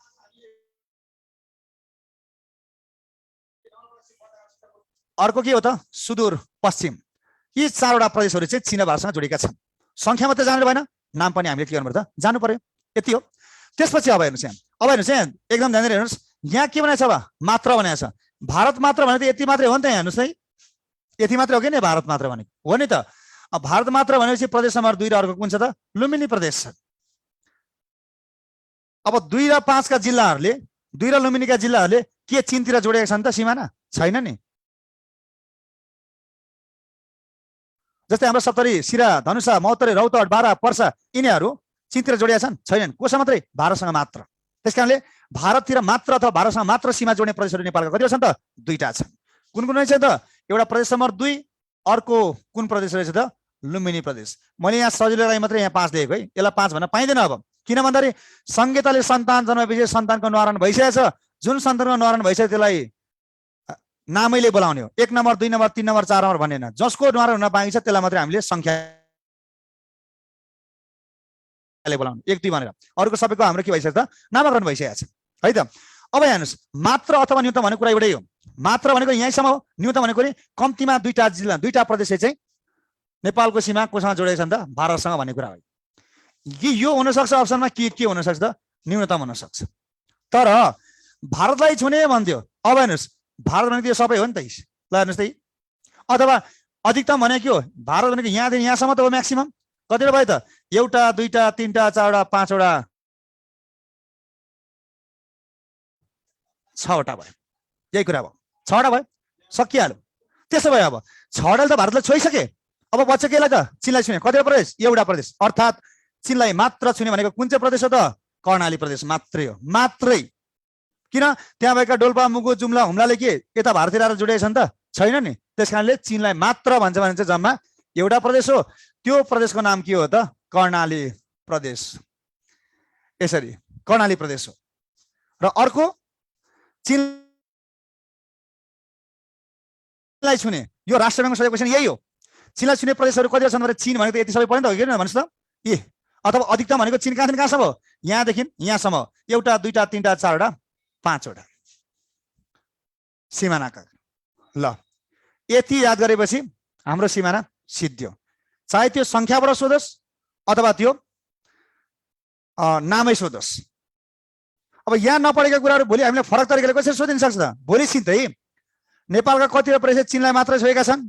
अर्को के हो त? सुदूरपश्चिम। यी 4वटा प्रदेशहरू चाहिँ चीन र भारतसँग जोडिएका छन्। संख्या मात्रै जानेर भएन, नाम पनि हामीले के गर्नु पर्छ? जानु पर्यो। यति हो। त्यसपछि अब हेर्नुहोस् यहाँ, एकदम ध्यान दिएर हेर्नुहोस्। यहाँ के भनेको छ? अब मात्र भनेको छ। भारत मात्र भने त यति मात्रै हो नि त। यहाँ हेर्नुहोस् है, यति मात्रै हो कि नि? भारत मात्र भनेको हो नि त। अब भारत मात्र भनेपछि प्रदेश नम्बर 2 र अर्को कुन छ त? लुम्बिनी प्रदेश छ। अब 2 र 5 का जिल्लाहरूले, 2 र लुम्बिनीका जिल्लाहरूले के चीनतिर जोडिएका छन् त सिमाना? छैन नि। जस्तै हाम्रो सप्तरी, सिरा, धनुषा, महोत्तरी, रौतहट, बारा, पर्सा यिनीहरू चीनतिर जोडिएका छन्? छैनन्। कोसँग मात्रै? भारतसँग मात्र। त्यसकारणले भारततिर मात्र अथवा भारतसँग मात्र सीमा जोड्ने प्रदेशहरू नेपालका कतिवटा छन् त? 2टा छन्। कुन कुन रहेछ त? एउटा प्रदेश नम्बर 2, अर्को कुन प्रदेश रहेछ त? लुम्बिनी प्रदेश। मैले यहाँ सजिलोलाई मात्रै यहाँ 5 लेखेको है। यसलाई 5 भन्न पाइँदैन अब। किन भन्दाखेरि संहिताले सन्तान जन्मेपछि सन्तानको निवारण भइसकेको छ। जुन सन्तानको निवारण भइसक्यो त्यसलाई नामैले बोलाउने हो। 1 नम्बर, 2 नम्बर, 3 नम्बर, 4 नम्बर भन्ने होइन। जसको निवारण हुन बाँकी छ त्यसलाई मात्रै हामीले संख्याले बोलाउने, 1 2 भनेर। अरूको सबैको हाम्रो के भइसक्यो त? नामकरण भइसकेको छ है त। अब हेर्नुहोस्, मात्र अथवा न्यूनतम भन्ने कुरा एउटै हो। मात्र भनेको यहीँसम्म हो, न्यूनतम भनेको नि कम्तीमा 2टा जिल्ला, 2टा प्रदेश चाहिँ नेपालको सीमा कोसँग जोडेका छन् त? भारतसँग भन्ने कुरा हो। कि यो हुन सक्छ अप्सनमा, के हुन सक्छ त? न्यूनतम हुन सक्छ। तर भारतलाई छुने भन्थ्यो। अब हेर्नुहोस्, भारत भनेको यो सबै हो नि त। ल हेर्नुहोस् त, अथवा अधिकतम भने के हो? भारत भनेको यहाँदेखि यहाँसम्म त हो म्याक्सिमम। कतिवटा भयो त? 1 2 3 4 5 6वटा भयो। यही कुरा भयो। 6वटा भयो, सकिहाल्यो। त्यसो भयो अब 6वटाले त भारतलाई छोइसके। अब बच्च केलाई त? चीनलाई छुने। कतिवटा प्रदेश? एउटा प्रदेश। अर्थात् चीनलाई मात्र छुने भनेको कुन चाहिँ प्रदेश हो त? कर्णाली प्रदेश मात्रै हो। मात्रै। किन? त्यहाँ भएका डोल्पा, मुगु, जुम्ला, हुम्लाले के यता भारततिर आएर जोडिएका छन् त? छैन नि। त्यसकारणले चीनलाई मात्र भन्छ भने चाहिँ जम्मा एउटा प्रदेश हो। त्यो प्रदेशको नाम के हो त? कर्णाली प्रदेश। यसरी कर्णाली प्रदेश हो। र अर्को चीनलाई छुने यो राष्ट्र ब्याङ्कमा सोधेको क्वेसन यही हो। चीनलाई छुने प्रदेशहरू कतिवटा छन् भने चीन भनेको त यति सबै पर्यन्त हो कि भन्नुहोस् त? अथवा अधिकतम भनेको चीन कहाँदेखि कहाँसम्म हो? यहाँदेखि यहाँसम्म। 1 2 3 4 5 सिमानाका। ल, यति याद गरेपछि हाम्रो सिमाना सिद्धियो। चाहे त्यो संख्याबाट सोधोस् अथवा त्यो नामै सोधोस्। अब यहाँ नपढेका कुराहरू भोलि हामीले फरक तरिकाले कसरी सोधिन सक्छ त? भोलि सिधै नेपालका कतिवटा प्रदेश चीनलाई मात्र छोएका छन्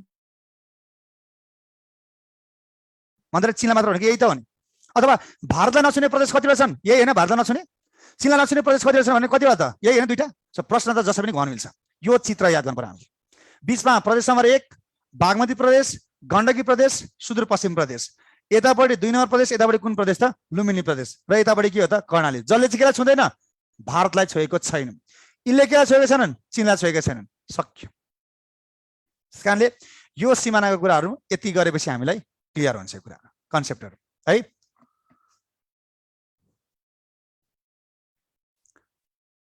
भनेर चीनलाई मात्र भनेको यही त हो नि। अथवा भारतलाई नछुने प्रदेश कतिवटा छन्? यही होइन। भारतलाई नछुने, चीनलाई नछुने प्रदेश कतिवटा छन् भने कतिवटा त? यही होइन, 2टा। प्रश्न त जसरी पनि गर्न मिल्छ। यो चित्र याद गर्नु पर्यो हामीले। बीचमा प्रदेश नम्बर 1 बागमती प्रदेश, गण्डकी प्रदेश, सुदूरपश्चिम प्रदेश। यतापट्टि 2 नम्बर प्रदेश, यतापट्टि कुन प्रदेश त? लुम्बिनी प्रदेश। र यतापट्टि के हो त? कर्णाली। जसले चाहिँ केलाई छुँदैन? भारतलाई छोएको छैन। यिनले केलाई छोएका छैनन्? चीनलाई छोएका छैनन्। सक्यो। त्यस कारणले यो सिमानाको कुराहरू यति गरेपछि हामीलाई क्लियर हुन्छ कुरा, कन्सेप्टहरू है।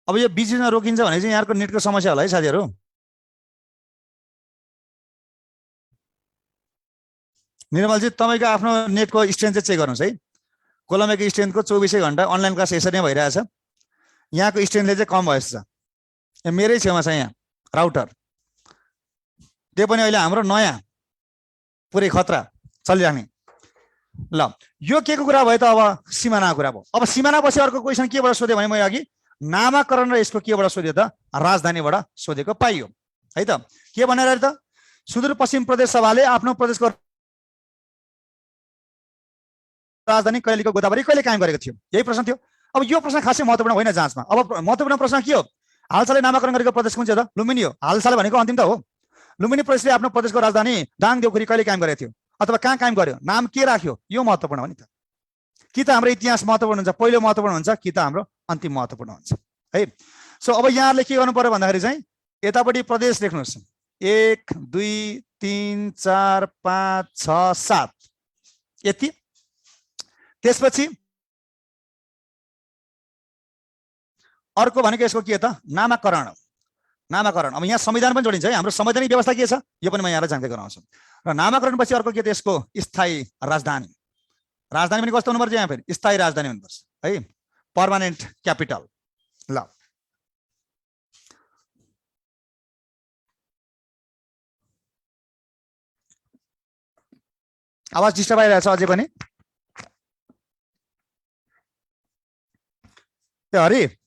अब यो बिचमा रोकिन्छ भने चाहिँ यहाँको नेटको समस्या होला है साथीहरू। निर्मलजी, तपाईँको आफ्नो नेटको स्ट्रेन्थ चाहिँ चेक गर्नुहोस् है। कोलम्बियाको स्ट्रेन्थको 24 घण्टा अनलाइन क्लास यसरी नै भइरहेछ। यहाँको स्ट्रेन्थले चाहिँ कम भएछ। मेरै छेउमा छ यहाँ राउटर। त्यो पनि अहिले हाम्रो नयाँ पुरै खतरा चलिराख्ने। ल, यो के को कुरा भयो त? अब सिमानाको कुरा भयो। अब सिमाना पछि अर्को क्वेसन केबाट सोधेँ भने मैले अघि नामाकरण र यसको केबाट सोध्यो त? राजधानीबाट सोधेको पाइयो है त। के भनेर त? सुदूरपश्चिम प्रदेश सभाले आफ्नो प्रदेशको राजधानी कैलीको गोदावरी कहिले कायम गरेको थियो? यही प्रश्न थियो। अब यो प्रश्न खासै महत्त्वपूर्ण होइन जाँचमा। अब महत्त्वपूर्ण प्रश्न के हो? हालसालै नामाकरण गरेको प्रदेश कुन चाहिँ हो त? लुम्बिनी हो। हालसालै भनेको अन्तिम त हो। लुम्बिनी प्रदेशले आफ्नो प्रदेशको राजधानी दाङ देउखुरी कहिले कायम गरेको थियो अथवा कहाँ कायम गर्यो, नाम के राख्यो, यो महत्त्वपूर्ण हो नि त। कि त हाम्रो इतिहास महत्त्वपूर्ण हुन्छ, पहिलो महत्त्वपूर्ण हुन्छ, कि त हाम्रो अन्तिम महत्त्वपूर्ण हुन्छ है। सो अब यहाँहरूले के गर्नु पर्यो भन्दाखेरि चाहिँ यतापट्टि प्रदेश लेख्नुहोस्। 1 2 3 4 5 6 7 यति। त्यसपछि अर्को भनेको यसको के त? नामाकरण। नामाकरण। अब यहाँ संविधान पनि जोडिन्छ है। हाम्रो संवैधानिक व्यवस्था के छ यो पनि म यहाँलाई जानकारी गराउँछु। र नामाकरण पछि अर्को के त? यसको स्थायी राजधानी। राजधानी पनि कस्तो हुनुपर्छ? यहाँ फेरि स्थायी राजधानी हुनुपर्छ है, पर्मानेन्ट क्यापिटल। ल आवाज डिस्टर्ब आइरहेछ अझै पनि? ए हरि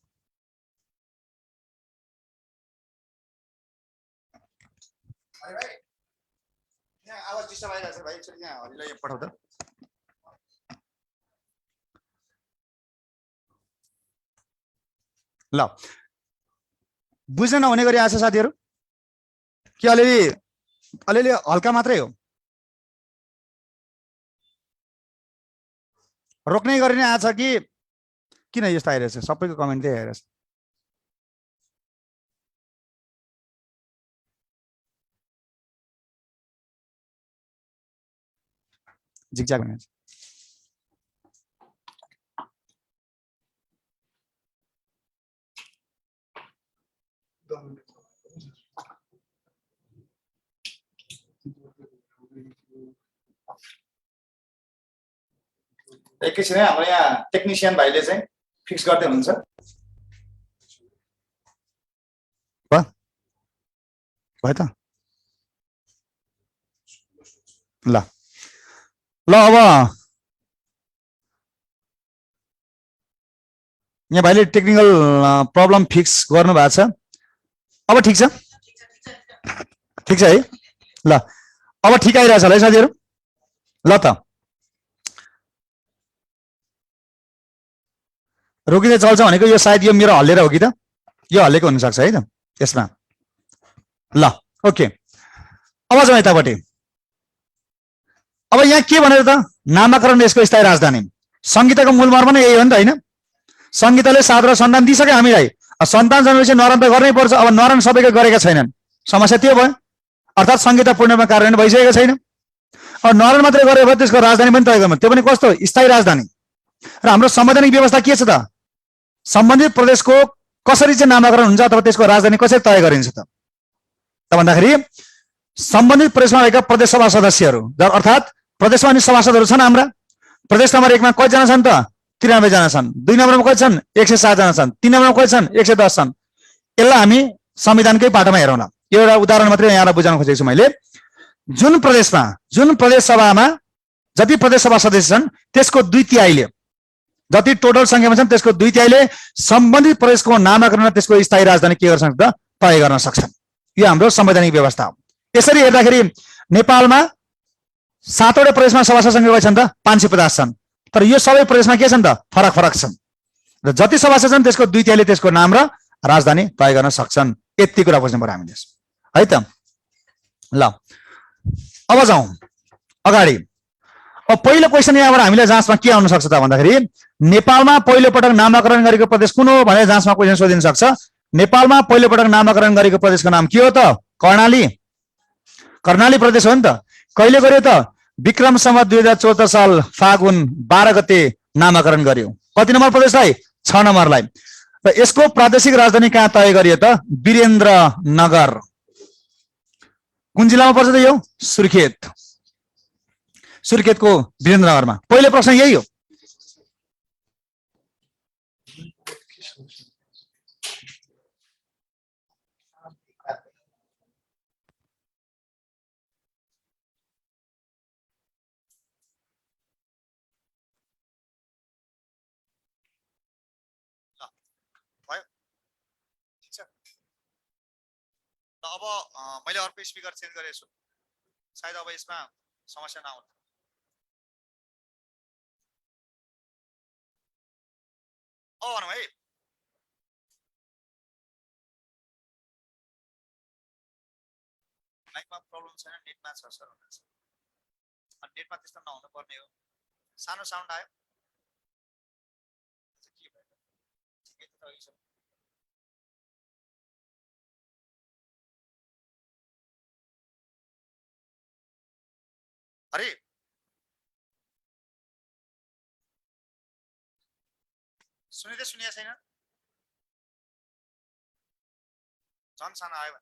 आवाज डिस्टर्ब आइरहेछ भाइ, एकचोटि यहाँ हरिलाई यो पठाउ त। ल बुझ्न नहुने गरी आएछ साथीहरू कि अलिअलि हल्का मात्रै हो? रोक्नै गरिने आछ कि किन यस्तो आइरहेछ? सबैको कमेन्ट त्यही आइरहेछ। झिकझाक भने एकैछिन है, हाम्रो यहाँ टेक्निसियन भाइले चाहिँ फिक्स गर्दै हुनुहुन्छ। भयो त? ल ल अब यहाँ भाइले टेक्निकल प्रब्लम फिक्स गर्नु भएको छ। अब ठिक छ? ठिक छ है? ल अब ठिक आइरहेछ होला है साथीहरू? ल त रोकिँदै चल्छ भनेको यो सायद यो मेरो हल्लेर हो कि त? यो हल्लेको हुनसक्छ है त यसमा। ल ओके, अब जाउँ यतापट्टि। अब यहाँ के भनेर त? नामाकरण यसको स्थायी राजधानी। संहिताको मूल मर्म नै यही हो नि त, होइन? संहिताले साध र सन्तान दिइसक्यो हामीलाई। सन्तान जन्मेपछि न्वारान त गर्नै पर्छ। अब न्वारान सबैले गरेका छैनन्, समस्या त्यो भयो। अर्थात् संहिता पूर्णमा कार्यान्वयन भइसकेको छैन। अब न्वारान मात्रै गरे भए त्यसको राजधानी पनि तय गर्नु, त्यो पनि कस्तो? स्थायी राजधानी। र हाम्रो संवैधानिक व्यवस्था के छ त? सम्बन्धित प्रदेशको कसरी चाहिँ नामाकरण हुन्छ अथवा त्यसको राजधानी कसरी तय गरिन्छ त भन्दाखेरि सम्बन्धित प्रदेशमा रहेका प्रदेश सभा सदस्यहरू अर्थात् प्रदेशमा अनि सभासदहरू छन् हाम्रा। प्रदेश नम्बर 1 मा कतिजना छन् त? 93 जना छन्। 2 नम्बरमा कति छन्? 107 जना छन्। 3 नम्बरमा कति छन्? 110 छन्। यसलाई हामी संविधानकै पाटोमा हेरौँला। एउटा उदाहरण मात्रै यहाँलाई बुझाउन खोजेको छु मैले। जुन प्रदेश सभामा जति प्रदेश सभा सदस्य छन् त्यसको 2/3 जति टोटल संख्यामा छन् त्यसको 2/3 सम्बन्धित प्रदेशको नामाकरण त्यसको स्थायी राजधानी के गर्न सक्छ त? तय गर्न सक्छन्। यो हाम्रो संवैधानिक व्यवस्था हो। यसरी हेर्दाखेरि नेपालमा 7वटा प्रदेशमा सभासद संख्या कति छन् त? 550 छन्। तर यो सबै प्रदेशमा के छन् त? फरक फरक छन्। र जति सभासद छन् त्यसको 2/3 त्यसको नाम र राजधानी तय गर्न सक्छन्। यति कुरा बुझ्नु पर्यो हामीले है त। ल अब जाउँ अगाडि। अब पहिलो क्वेशन यहाँबाट हामीलाई जाँचमा के आउन सक्छ त भन्दाखेरि नेपालमा पहिलो पटक नामाकरण गरेको प्रदेश कुन हो भनेर जाँचमा क्वेशन सोधिन सक्छ। नेपालमा पहिलो पटक नामाकरण गरेको प्रदेशको नाम के हो त? कर्णाली। कर्णाली प्रदेश हो नि त। कहिले गर्यो त? विक्रम सम्वत 2074 साल फागुन 12 गते नामाकरण गर्यो। कति नम्बर प्रदेशलाई? 6 नम्बरलाई। र यसको प्रादेशिक राजधानी कहाँ तय गरियो त? वीरेन्द्रनगर। कुन जिल्लामा पर्छ त यो? सुर्खेत। सुर्खेतको वीरेन्द्रनगरमा। पहिलो प्रश्न यही हो। अब मैले अर्को स्पिकर चेन्ज गरेछु। सायद अब यसमा समस्या नआउला। भनौँ है, माइकमा प्रब्लम छैन, नेटमा छ सर। नेटमा त्यस्तो नहुनु पर्ने हो। सानो साउन्ड आयो, के भयो ठिकै त रहेछ। अरे सुनिँदै सुनिया छैन, झन् सानो आयो।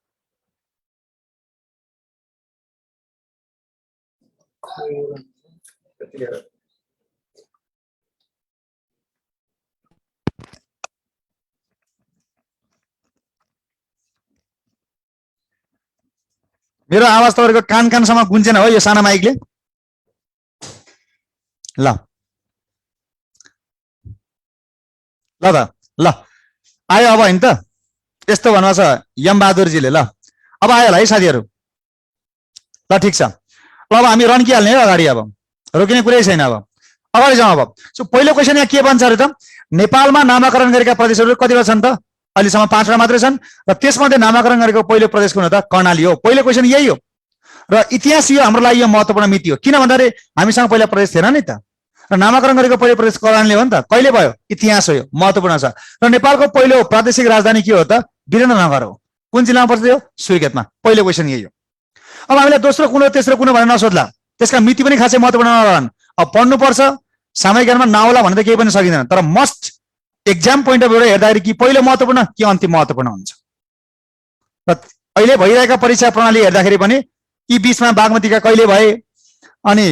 मेरो आवाज तपाईँको कान कानसम्म गुन्जेन हो यो सानो माइकले? ल ल त ल आयो अब होइन त? यस्तो भन्नु छ यमबहादुरजीले। ल अब आयो होला है साथीहरू? ल ठिक छ। ल अब हामी रन्किहाल्ने है अगाडि, अब रोकिने कुरै छैन। अब अगाडि जाउँ। अब सो पहिलो क्वेसन यहाँ के भन्छ अरे त, नेपालमा नामाकरण गरेका प्रदेशहरू कतिवटा छन् त? अहिलेसम्म 5वटा मात्रै छन् र त्यसमध्ये नामाकरण गरेको पहिलो प्रदेश कुन हो त? कर्णाली हो। पहिलो क्वेसन यही हो र इतिहास यो हाम्रो लागि यो महत्त्वपूर्ण मिति हो। किन भन्दाखेरि हामीसँग पहिला प्रदेश थिएन नि त, र नामाकरण गरेको पहिलो प्रदेश कर्णाली हो नि त। कहिले भयो? इतिहास हो, यो महत्त्वपूर्ण छ। र नेपालको पहिलो प्रादेशिक राजधानी के हो त? वीरेन्द्रनगर हो। कुन जिल्लामा पर्छ यो? सुर्खेतमा। पहिलो क्वेसन यही हो। अब हामीलाई दोस्रो कुन हो तेस्रो कुन हो भनेर नसोध्ला, त्यसका मिति पनि खासै महत्त्वपूर्ण नरहन्। अब पढ्नुपर्छ, सामयिक ज्ञानमा नआउला भने त केही पनि सकिँदैन, तर मस्ट एक्जाम पोइन्ट अफ भ्यूबाट हेर्दाखेरि कि पहिलो महत्त्वपूर्ण कि अन्तिम महत्त्वपूर्ण हुन्छ। र अहिले भइरहेका परीक्षा प्रणाली हेर्दाखेरि पनि यी बीचमा बागमतीका कहिले भए अनि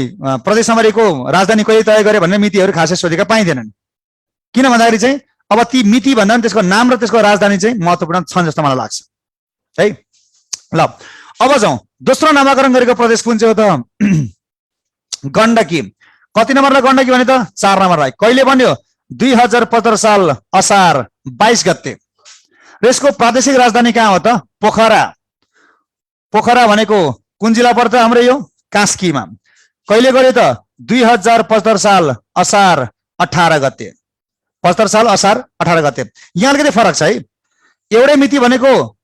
प्रदेश समरीको राजधानी कहिले तय गरे भन्ने मितिहरू खासै सोधेका पाइँदैनन्। किन भन्दाखेरि चाहिँ अब ती मिति भन्दा पनि त्यसको नाम र त्यसको राजधानी चाहिँ महत्त्वपूर्ण छन् जस्तो मलाई लाग्छ है। ल अब जाउँ, दोस्रो नामाकरण गरेको प्रदेश कुन चाहिँ हो त? गण्डकी। कति नम्बरलाई गण्डकी भने त? 4 नम्बरलाई। कहिले बन्यो? 2075 साल असार 22 गते। र यसको प्रादेशिक राजधानी कहाँ हो त? पोखरा। पोखरा भनेको कुन जिल्ला पर्छ हाम्रो? यो कास्कीमा। कहिले गर्यो त? 2075 साल असार 18 गते। 75 साल असार 18 गते। यहाँ अलिकति फरक छ है। एउटै मिति भनेको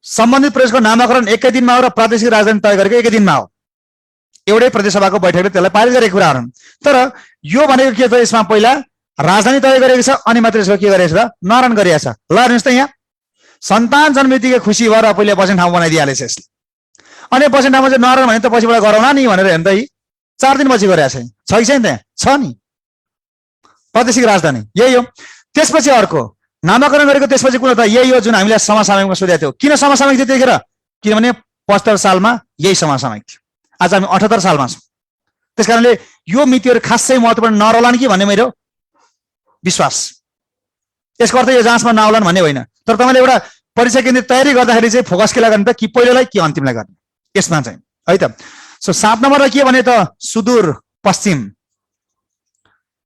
सम्बन्धित प्रदेशको नामाकरण एकै दिनमा हो र प्रादेशिक राजधानी तय गरेको एकै दिनमा हो। एउटै प्रदेश सभाको बैठकले त्यसलाई पारित गरेको कुराहरू हुन्। तर यो भनेको के त? यसमा पहिला राजधानी तय गरेको छ अनि मात्र यसको के गरेको छ त? नरण गरिएको छ। ल हेर्नुहोस् त, यहाँ सन्तान जन्मितिकै खुसी भएर पहिले बस्ने ठाउँ बनाइदिइहालेछ यसले। अनि बस्ने ठाउँमा चाहिँ नरण भने त पछिबाट गरौँला नि भनेर हेर्नु त, 4 दिनपछि गरेको छ कि छैन? त्यहाँ छ नि प्रादेशिक राजधानी, यही हो। त्यसपछि अर्को नामाकरण गरेको त्यसपछि कुन हो त? यही हो जुन हामीलाई समसामयिकमा सोधेको थियो। किन समसामयिक थियो त्यतिखेर? किनभने 75 सालमा यही समसामयिक थियो। आज हामी 78 सालमा छौँ। त्यस कारणले यो मितिहरू खासै महत्त्वपूर्ण नरहलान् कि भन्ने मेरो विश्वास। यसको अर्थ यो जाँचमा नआउलान् भन्ने होइन, तर तपाईँले एउटा परीक्षा केन्द्रित तयारी गर्दाखेरि चाहिँ फोकस के लाग्ने त? कि पहिलोलाई कि अन्तिमलाई गर्ने, यसमा चाहिँ है त। सो 7 नम्बरलाई के भने त? सुदूर पश्चिम।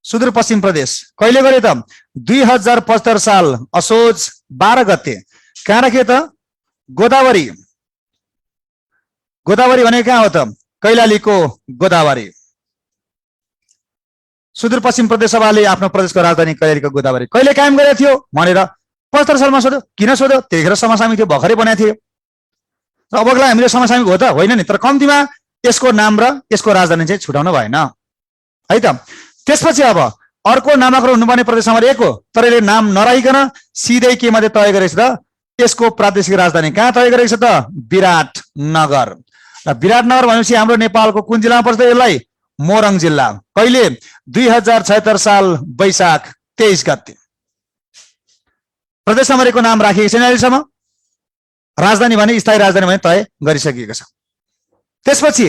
सुदूर पश्चिम प्रदेश कहिले गरे त? 2075 साल असोज 12 गते। कहाँ राख्यो त? गोदावरी। गोदावरी भनेको कहाँ हो त? कैलालीको गोदावरी। सुदूर पश्चिम प्रदेश सभाले आफ्नो प्रदेशको राजधानी कैलालीको गोदावरी कहिले कायम गरेको थियो भनेर 75 सालमा सोध्यो। किन सोध्यो? त्यतिखेर समसामयिक थियो, भर्खरै बनाएको थियो। र अबलाई हामीले समसामयिक हो त होइन नि, तर कम्तीमा यसको नाम र यसको राजधानी चाहिँ छुटाउनु भएन है त। त्यसपछि अब अर्को नामाकरण हुनुपर्ने प्रदेश नम्बर 1 हो, तर यसले नाम नराखिकन सिधै के मात्रै तय गरेको छ त? यसको प्रादेशिक राजधानी कहाँ तय गरेको छ त? विराटनगर। र विराटनगर भनेपछि हाम्रो नेपालको कुन जिल्लामा पर्छ यसलाई? मोरङ जिल्ला। कहिले? 2076 साल वैशाख 23 गते। प्रदेश नम्बर 1 को नाम राखिएको छैन अहिलेसम्म, राजधानी भने स्थायी राजधानी भने तय गरिसकिएको छ। त्यसपछि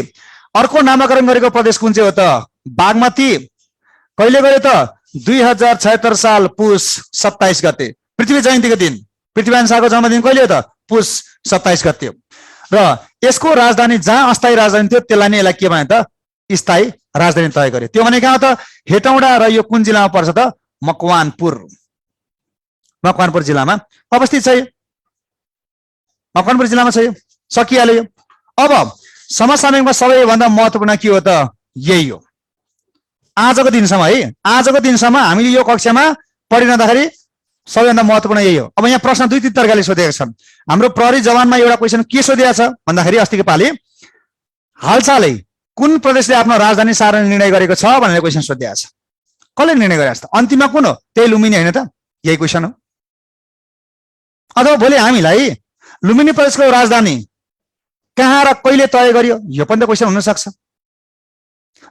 अर्को नामाकरण गरेको प्रदेश कुन चाहिँ हो त? बागमती। कहिले गरे त? 2076 साल पुस 27 गते, पृथ्वी जयन्तीको दिन। पृथ्वीनारायण शाहको जन्मदिन कहिले हो त? पुस 27 गते। र यसको राजधानी जहाँ अस्थायी राजधानी थियो त्यसलाई नै यसलाई के भने त? स्थायी राजधानी तय गर्यो। त्यो भने कहाँ त? हेटौँडा। र यो कुन जिल्लामा पर्छ त? मकवानपुर। मकवानपुर जिल्लामा अवस्थित छ। मकवानपुर जिल्लामा छ, सकिहाल्यो। अब समसामयिकमा सबैभन्दा महत्त्वपूर्ण के हो त? यही हो। आजको दिनसम्म है, आजको दिनसम्म हामीले यो कक्षामा पढिरहँदाखेरि सबैभन्दा महत्त्वपूर्ण यही हो। अब यहाँ प्रश्न दुई तीन तरिकाले सोधेका छन्। हाम्रो प्रहरी जवानमा एउटा क्वेसन के सोधिएको छ भन्दाखेरि अस्तिको पालि हालसालै कुन प्रदेशले आफ्नो राजधानी सार्ने निर्णय गरेको छ भनेर क्वेसन सोधिएको छ। कसले निर्णय गरेको छ त? अन्तिममा कुन हो? त्यही लुम्बिनी होइन त? यही क्वेसन हो। अथवा भोलि हामीलाई लुम्बिनी प्रदेशको राजधानी कहाँ र कहिले तय गरियो, यो पनि त क्वेसन हुन सक्छ।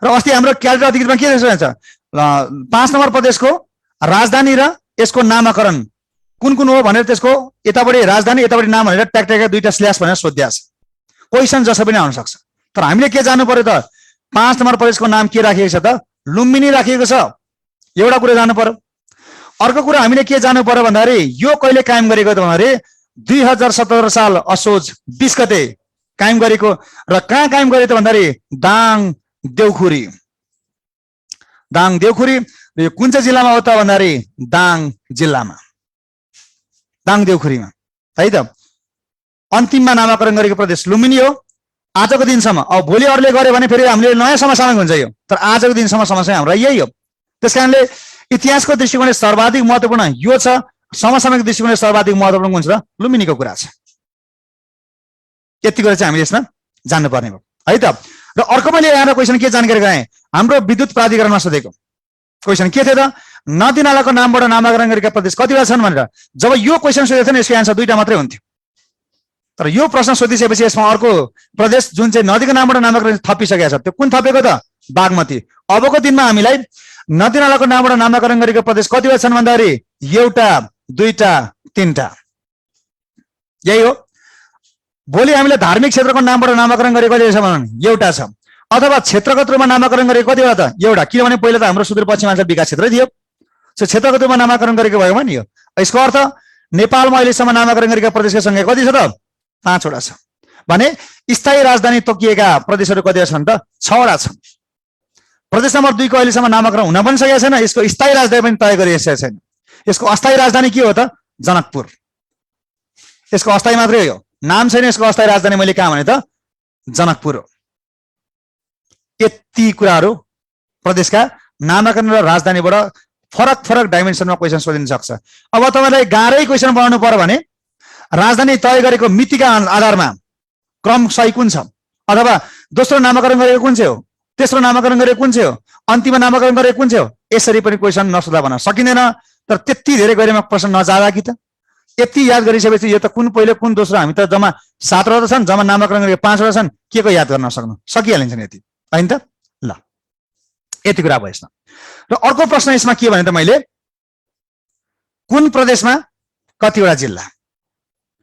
र अस्ति हाम्रो क्यालेन्डर अधिकृतमा के लेखेको छ? 5 नम्बर प्रदेशको राजधानी र यसको नामाकरण कुन कुन हो भनेर त्यसको यतापट्टि राजधानी यतापट्टि नाम भनेर ट्याक दुईटा स्ल्यास भनेर सोधिएको छ। क्वेसन जसो पनि आउन सक्छ। तर हामीले के जानु पर्यो त? 5 नम्बर प्रदेशको नाम के राखिएको छ त? लुम्बिनी राखिएको छ। एउटा कुरा जानु पर्यो। अर्को कुरा हामीले के जानु पर्यो भन्दाखेरि यो कहिले कायम गरेको त भन्दाखेरि 2017 साल असोज 20 गते कायम गरेको। र कहाँ कायम गरेको त भन्दाखेरि दाङ देउखुरी। दाङ देउखुरी यो कुन चाहिँ जिल्लामा हो त भन्दाखेरि दाङ जिल्लामा, दाङ देउखुरीमा है त। अन्तिममा नामाकरण गरेको प्रदेश लुम्बिनी हो आजको दिनसम्म। अब भोलि अरूले गरे भने फेरि हामीले नयाँ समसामयिक हुन्छ यो। तर आजको दिनसम्म समस्या हाम्रो यही हो। त्यसकारणले इतिहासको दृष्टिकोणले सर्वाधिक महत्त्वपूर्ण यो छ। समसामयिक दृष्टिकोणले सर्वाधिक महत्त्वपूर्ण कुन छ त? लुम्बिनीको कुरा छ। यति कुरा चाहिँ हामीले यसमा जान्नुपर्ने हो है त। र अर्को मैले यहाँ क्वेसन के जानकारी गराएँ, हाम्रो विद्युत प्राधिकरणमा सोधेको क्वेसन के थियो त? नदी नालाको नामबाट नामाकरण गरेका प्रदेश कतिवटा छन् भनेर। जब यो क्वेसन सोधेको थियो यसको आन्सर दुईटा मात्रै हुन्थ्यो। तर यो प्रश्न सोधिसकेपछि यसमा अर्को प्रदेश जुन चाहिँ नदीको नामबाट नामाकरण थपिसकेको छ, त्यो कुन थपेको त? बागमती। अबको दिनमा हामीलाई नदी नालाको नामबाट नामाकरण गरेको प्रदेश कतिवटा छन् भन्दाखेरि एउटा, दुईटा, तीनटा, यही हो। भोलि हामीले धार्मिक क्षेत्रको नामबाट नामाकरण गरेको कति छ भने एउटा छ। अथवा क्षेत्रगत रूपमा नामाकरण गरेको कतिवटा त? एउटा। किनभने पहिला त हाम्रो सुदूरपश्चिमाञ्चल विकास क्षेत्र थियो, सो क्षेत्रगत रूपमा नामाकरण गरेको भयो भने यो। यसको अर्थ नेपालमा अहिलेसम्म नामाकरण गरेका प्रदेशको संख्या कति छ त? 5 वटा छ। भने स्थायी राजधानी तोकिएका प्रदेशहरू कतिवटा छन् त? 6 वटा छन्। प्रदेश नम्बर 2 को अहिलेसम्म नामाकरण हुन पनि सकेको छैन। यसको स्थायी राजधानी पनि तय गरिएको छैन। यसको अस्थायी राजधानी के हो त? जनकपुर। यसको अस्थायी मात्रै हो, नाम छैन। यसको अस्थायी राजधानी मैले कहाँ भने त? जनकपुर हो। यति कुराहरू प्रदेशका नामाकरण र राजधानीबाट फरक फरक डाइमेन्सनमा क्वेसन सोधिन सक्छ। अब तपाईँलाई गाह्रै क्वेसन बनाउनु पर्यो भने राजधानी तय गरेको मितिका आधारमा क्रम सही कुन छ, अथवा दोस्रो नामाकरण गरेको कुन चाहिँ हो, तेस्रो नामाकरण गरेको कुन चाहिँ हो, अन्तिम नामाकरण गरेको कुन चाहिँ हो, यसरी पनि क्वेसन नसोधा भन्न सकिँदैन। तर त्यति धेरै गहिरोमा प्रश्न नजाँदा कि त यति याद गरिसकेपछि यो त कुन पहिलो कुन दोस्रो, हामी त जम्मा 7 वटा छन्, जम्मा नामाकरण गरेको 5 वटा छन्, के को याद गर्न सक्नु सकिहालिन्छ नि यति होइन त। ल यति कुरा भयो यसमा। र अर्को प्रश्न यसमा के भने त मैले कुन प्रदेशमा कतिवटा जिल्ला,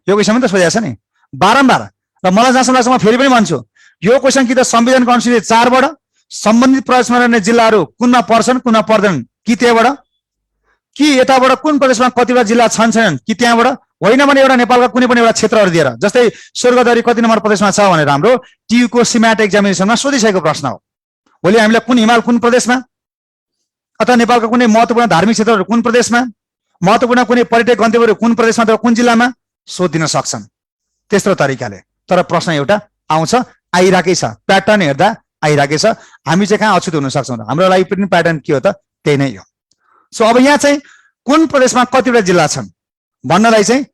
यो क्वेसन पनि त सोधेको छ नि बारम्बार। र मलाई जहाँसम्म लाग्छ म फेरि पनि भन्छु, यो क्वेसन कि त संविधानको अनुसूची 4 बाट सम्बन्धित प्रदेशमा रहने जिल्लाहरू कुनमा पर्छन् कुनमा पर्दैनन् कि त्यहाँबाट, कि यताबाट कुन प्रदेशमा कतिवटा जिल्ला छन् छैनन् कि त्यहाँबाट, होइन भने एउटा नेपालका कुनै पनि एउटा क्षेत्रहरू दिएर। जस्तै स्वर्गदरी कति नम्बर प्रदेशमा छ भनेर हाम्रो टियु को सिम्याट एक्जामिनेसनमा सोधिसकेको प्रश्न हो। भोलि हामीलाई कुन हिमाल कुन प्रदेशमा, अथवा नेपालका कुनै महत्त्वपूर्ण धार्मिक क्षेत्रहरू कुन प्रदेशमा, महत्त्वपूर्ण कुनै पर्यटक गन्तव्यहरू कुन प्रदेशमा अथवा कुन जिल्लामा सोधिन सक्छन् त्यस्तो तरिकाले। तर प्रश्न एउटा आउँछ, आइराकै छ, प्याटर्न हेर्दा आइराकै छ। हामी चाहिँ कहाँ अछुत हुन सक्छौँ त? हाम्रो लागि पनि प्याटर्न के हो त? त्यही नै हो। सो अब यहाँ चाहिँ कुन प्रदेशमा कतिवटा जिल्ला छन् भन्नलाई चाहिँ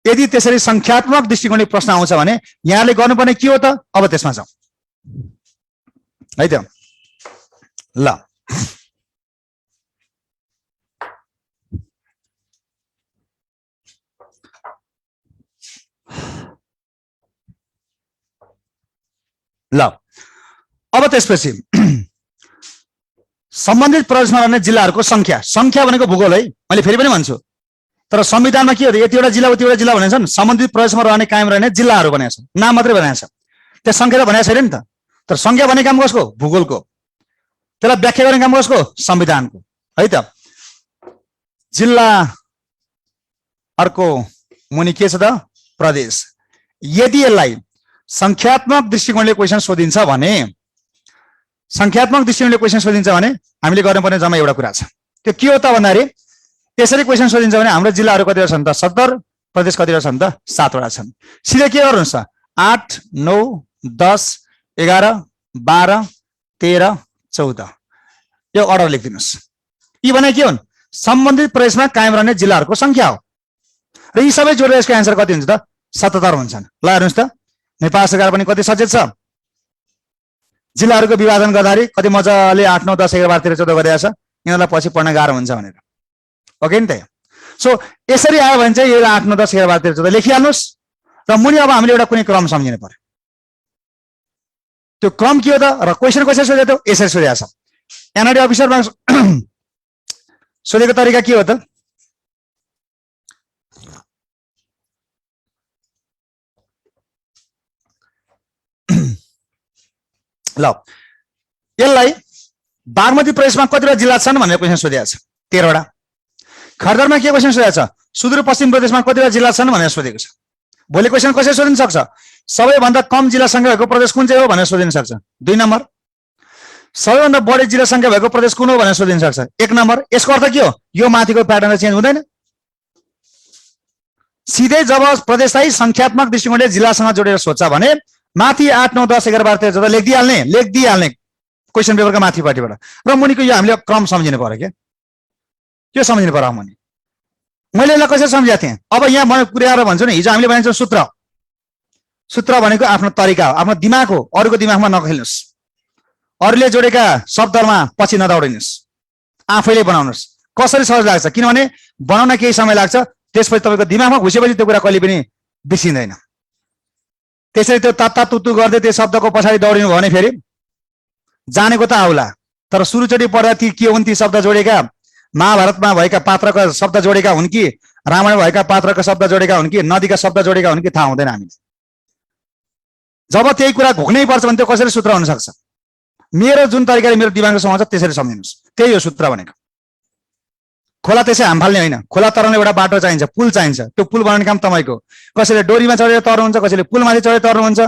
यदि त्यसरी संख्यात्मक दृष्टिकोणले प्रश्न आउँछ भने यहाँले गर्नुपर्ने के हो त? अब त्यसमा जाउँ है त। ल ल अब त्यसपछि सम्बन्धित प्रदेशमा रहने जिल्लाहरूको संख्या, संख्या भनेको भूगोल है, मैले फेरि पनि भन्छु। तर संविधानमा के हो त? यतिवटा जिल्ला उतिवटा जिल्ला भनेको छन्, सम्बन्धित प्रदेशमा रहने कायम रहने जिल्लाहरू भनेको छ, नाम मात्रै भनेको छ। त्यस संख्या त भनेको छैन नि त। तर संख्या भन्ने काम कसको? भूगोलको। त्यसलाई व्याख्या गर्ने काम कसको? संविधानको है त। जिल्ला अर्को मुनि के छ त? प्रदेश। यदि यसलाई संख्यात्मक दृष्टिकोणले क्वेसन सोधिन्छ भने, संख्यात्मक दृष्टिकोणले क्वेसन सोधिन्छ भने हामीले गर्नुपर्ने जम्मा एउटा कुरा छ। त्यो के हो त भन्दाखेरि त्यसरी क्वेसन सोधिन्छ भने हाम्रो जिल्लाहरू कतिवटा छन् त? 70, प्रदेश कतिवटा छन् त? 7 वटा छन्। सिधै के गर्नुहोस् त? 8, 9, 10, 11, 12, 13, 14 यो अर्डर लेखिदिनुस्। यी भने के हुन्? सम्बन्धित प्रदेशमा कायम रहने जिल्लाहरूको संख्या हो र यी सबै जोडेर यसको एन्सर कति हुन्छ त? 77 हुन्छन्। ल हेर्नुस् त, नेपाल सरकार पनि कति सचेत छ। जिल्लाहरूको विभाजन गर्दाखेरि कति मजाले 8, 9, 10, 11, 12, 13, 14 गरिरहेको छ। यिनीहरूलाई पछि पढ्न गाह्रो हुन्छ भनेर। ओके नि त? सो यसरी आयो भने चाहिँ यो 8, 9, 10, 11, 12, 13, 14 लेखिहाल्नुहोस् र मुनि अब हामीले एउटा कुनै क्रम सम्झिनु पर्यो। त्यो क्रम के हो त? र क्वेसन कसरी सोधेको? यसरी सोधेको छ। एनआरडी अफिसरमा सोधेको तरिका के हो त? ल यसलाई बागमती प्रदेशमा कतिवटा जिल्ला छन् भनेर क्वेसन सोधेको छ। 13 वटा। खरदरमा के क्वेसन सोधेको छ? सुदूरपश्चिम प्रदेशमा कतिवटा जिल्ला छन् भनेर सोधेको छ। भोलि क्वेसन कसरी सोधिन सक्छ? सबैभन्दा कम जिल्ला संख्या भएको प्रदेश कुन चाहिँ हो भनेर सोधिन सक्छ। 2 नम्बर। सबैभन्दा बढी जिल्ला संख्या भएको प्रदेश कुन हो भनेर सोधिन सक्छ। 1 नम्बर। यसको अर्थ के हो? यो माथिको प्याटर्न चेन्ज हुँदैन। सिधै जब प्रदेशलाई संख्यात्मक दृष्टिकोणले जिल्लासँग जोडेर सोध्छ भने माथि 8, 9, 10, 11, 12, 13, 14 लेखिदिहाल्ने क्वेसन पेपरको माथिपट्टिबाट। र मुनिको यो हामीले क्रम सम्झिनु पर्यो के? यो सम्झिनु पर्यो मुनि। मैले यसलाई कसरी सम्झाएको थिएँ? अब यहाँ म पुर्याएर भन्छु नि, हिजो हामीले भनेको सूत्र। सूत्र भनेको आफ्नो तरिका हो, आफ्नो दिमाग हो। अरूको दिमागमा नखेल्नुहोस्। अरूले जोडेका शब्दमा पछि नदौडिनुहोस्। आफैले बनाउनुहोस्। कसरी सहज लाग्छ? किनभने बनाउन केही समय लाग्छ, त्यसपछि तपाईँको दिमागमा घुसेपछि त्यो कुरा कहिले पनि बिर्सिँदैन। त्यसरी त्यो तात्तुतु गर्दै त्यो शब्दको पछाडि दौडिनु भयो भने फेरि जानेको त आउला, तर सुरुचोटि पढ्दा ती के हुन्? ती शब्द जोडेका महाभारतमा भएका पात्रका शब्द जोडेका हुन् कि रामायण भएका पात्रका शब्द जोडेका हुन् कि नदीका शब्द जोडेका हुन् कि थाहा हुँदैन हामीले। जब त्यही कुरा घोक्नै पर्छ भने त्यो कसरी सूत्र हुन सक्छ? मेरो जुन तरिकाले मेरो दिमागमा समाउँछ त्यसरी सम्झिनुहोस्। त्यही हो सूत्र भनेको। खोला त्यसै हामफाल्ने होइन, खोला तराउने एउटा बाटो चाहिन्छ, पुल चाहिन्छ। त्यो पुल बनाउने काम तपाईँको। कसैले डोरीमा चढेर तर्नुहुन्छ, कसैले पुलमाथि चढेर तर्नुहुन्छ,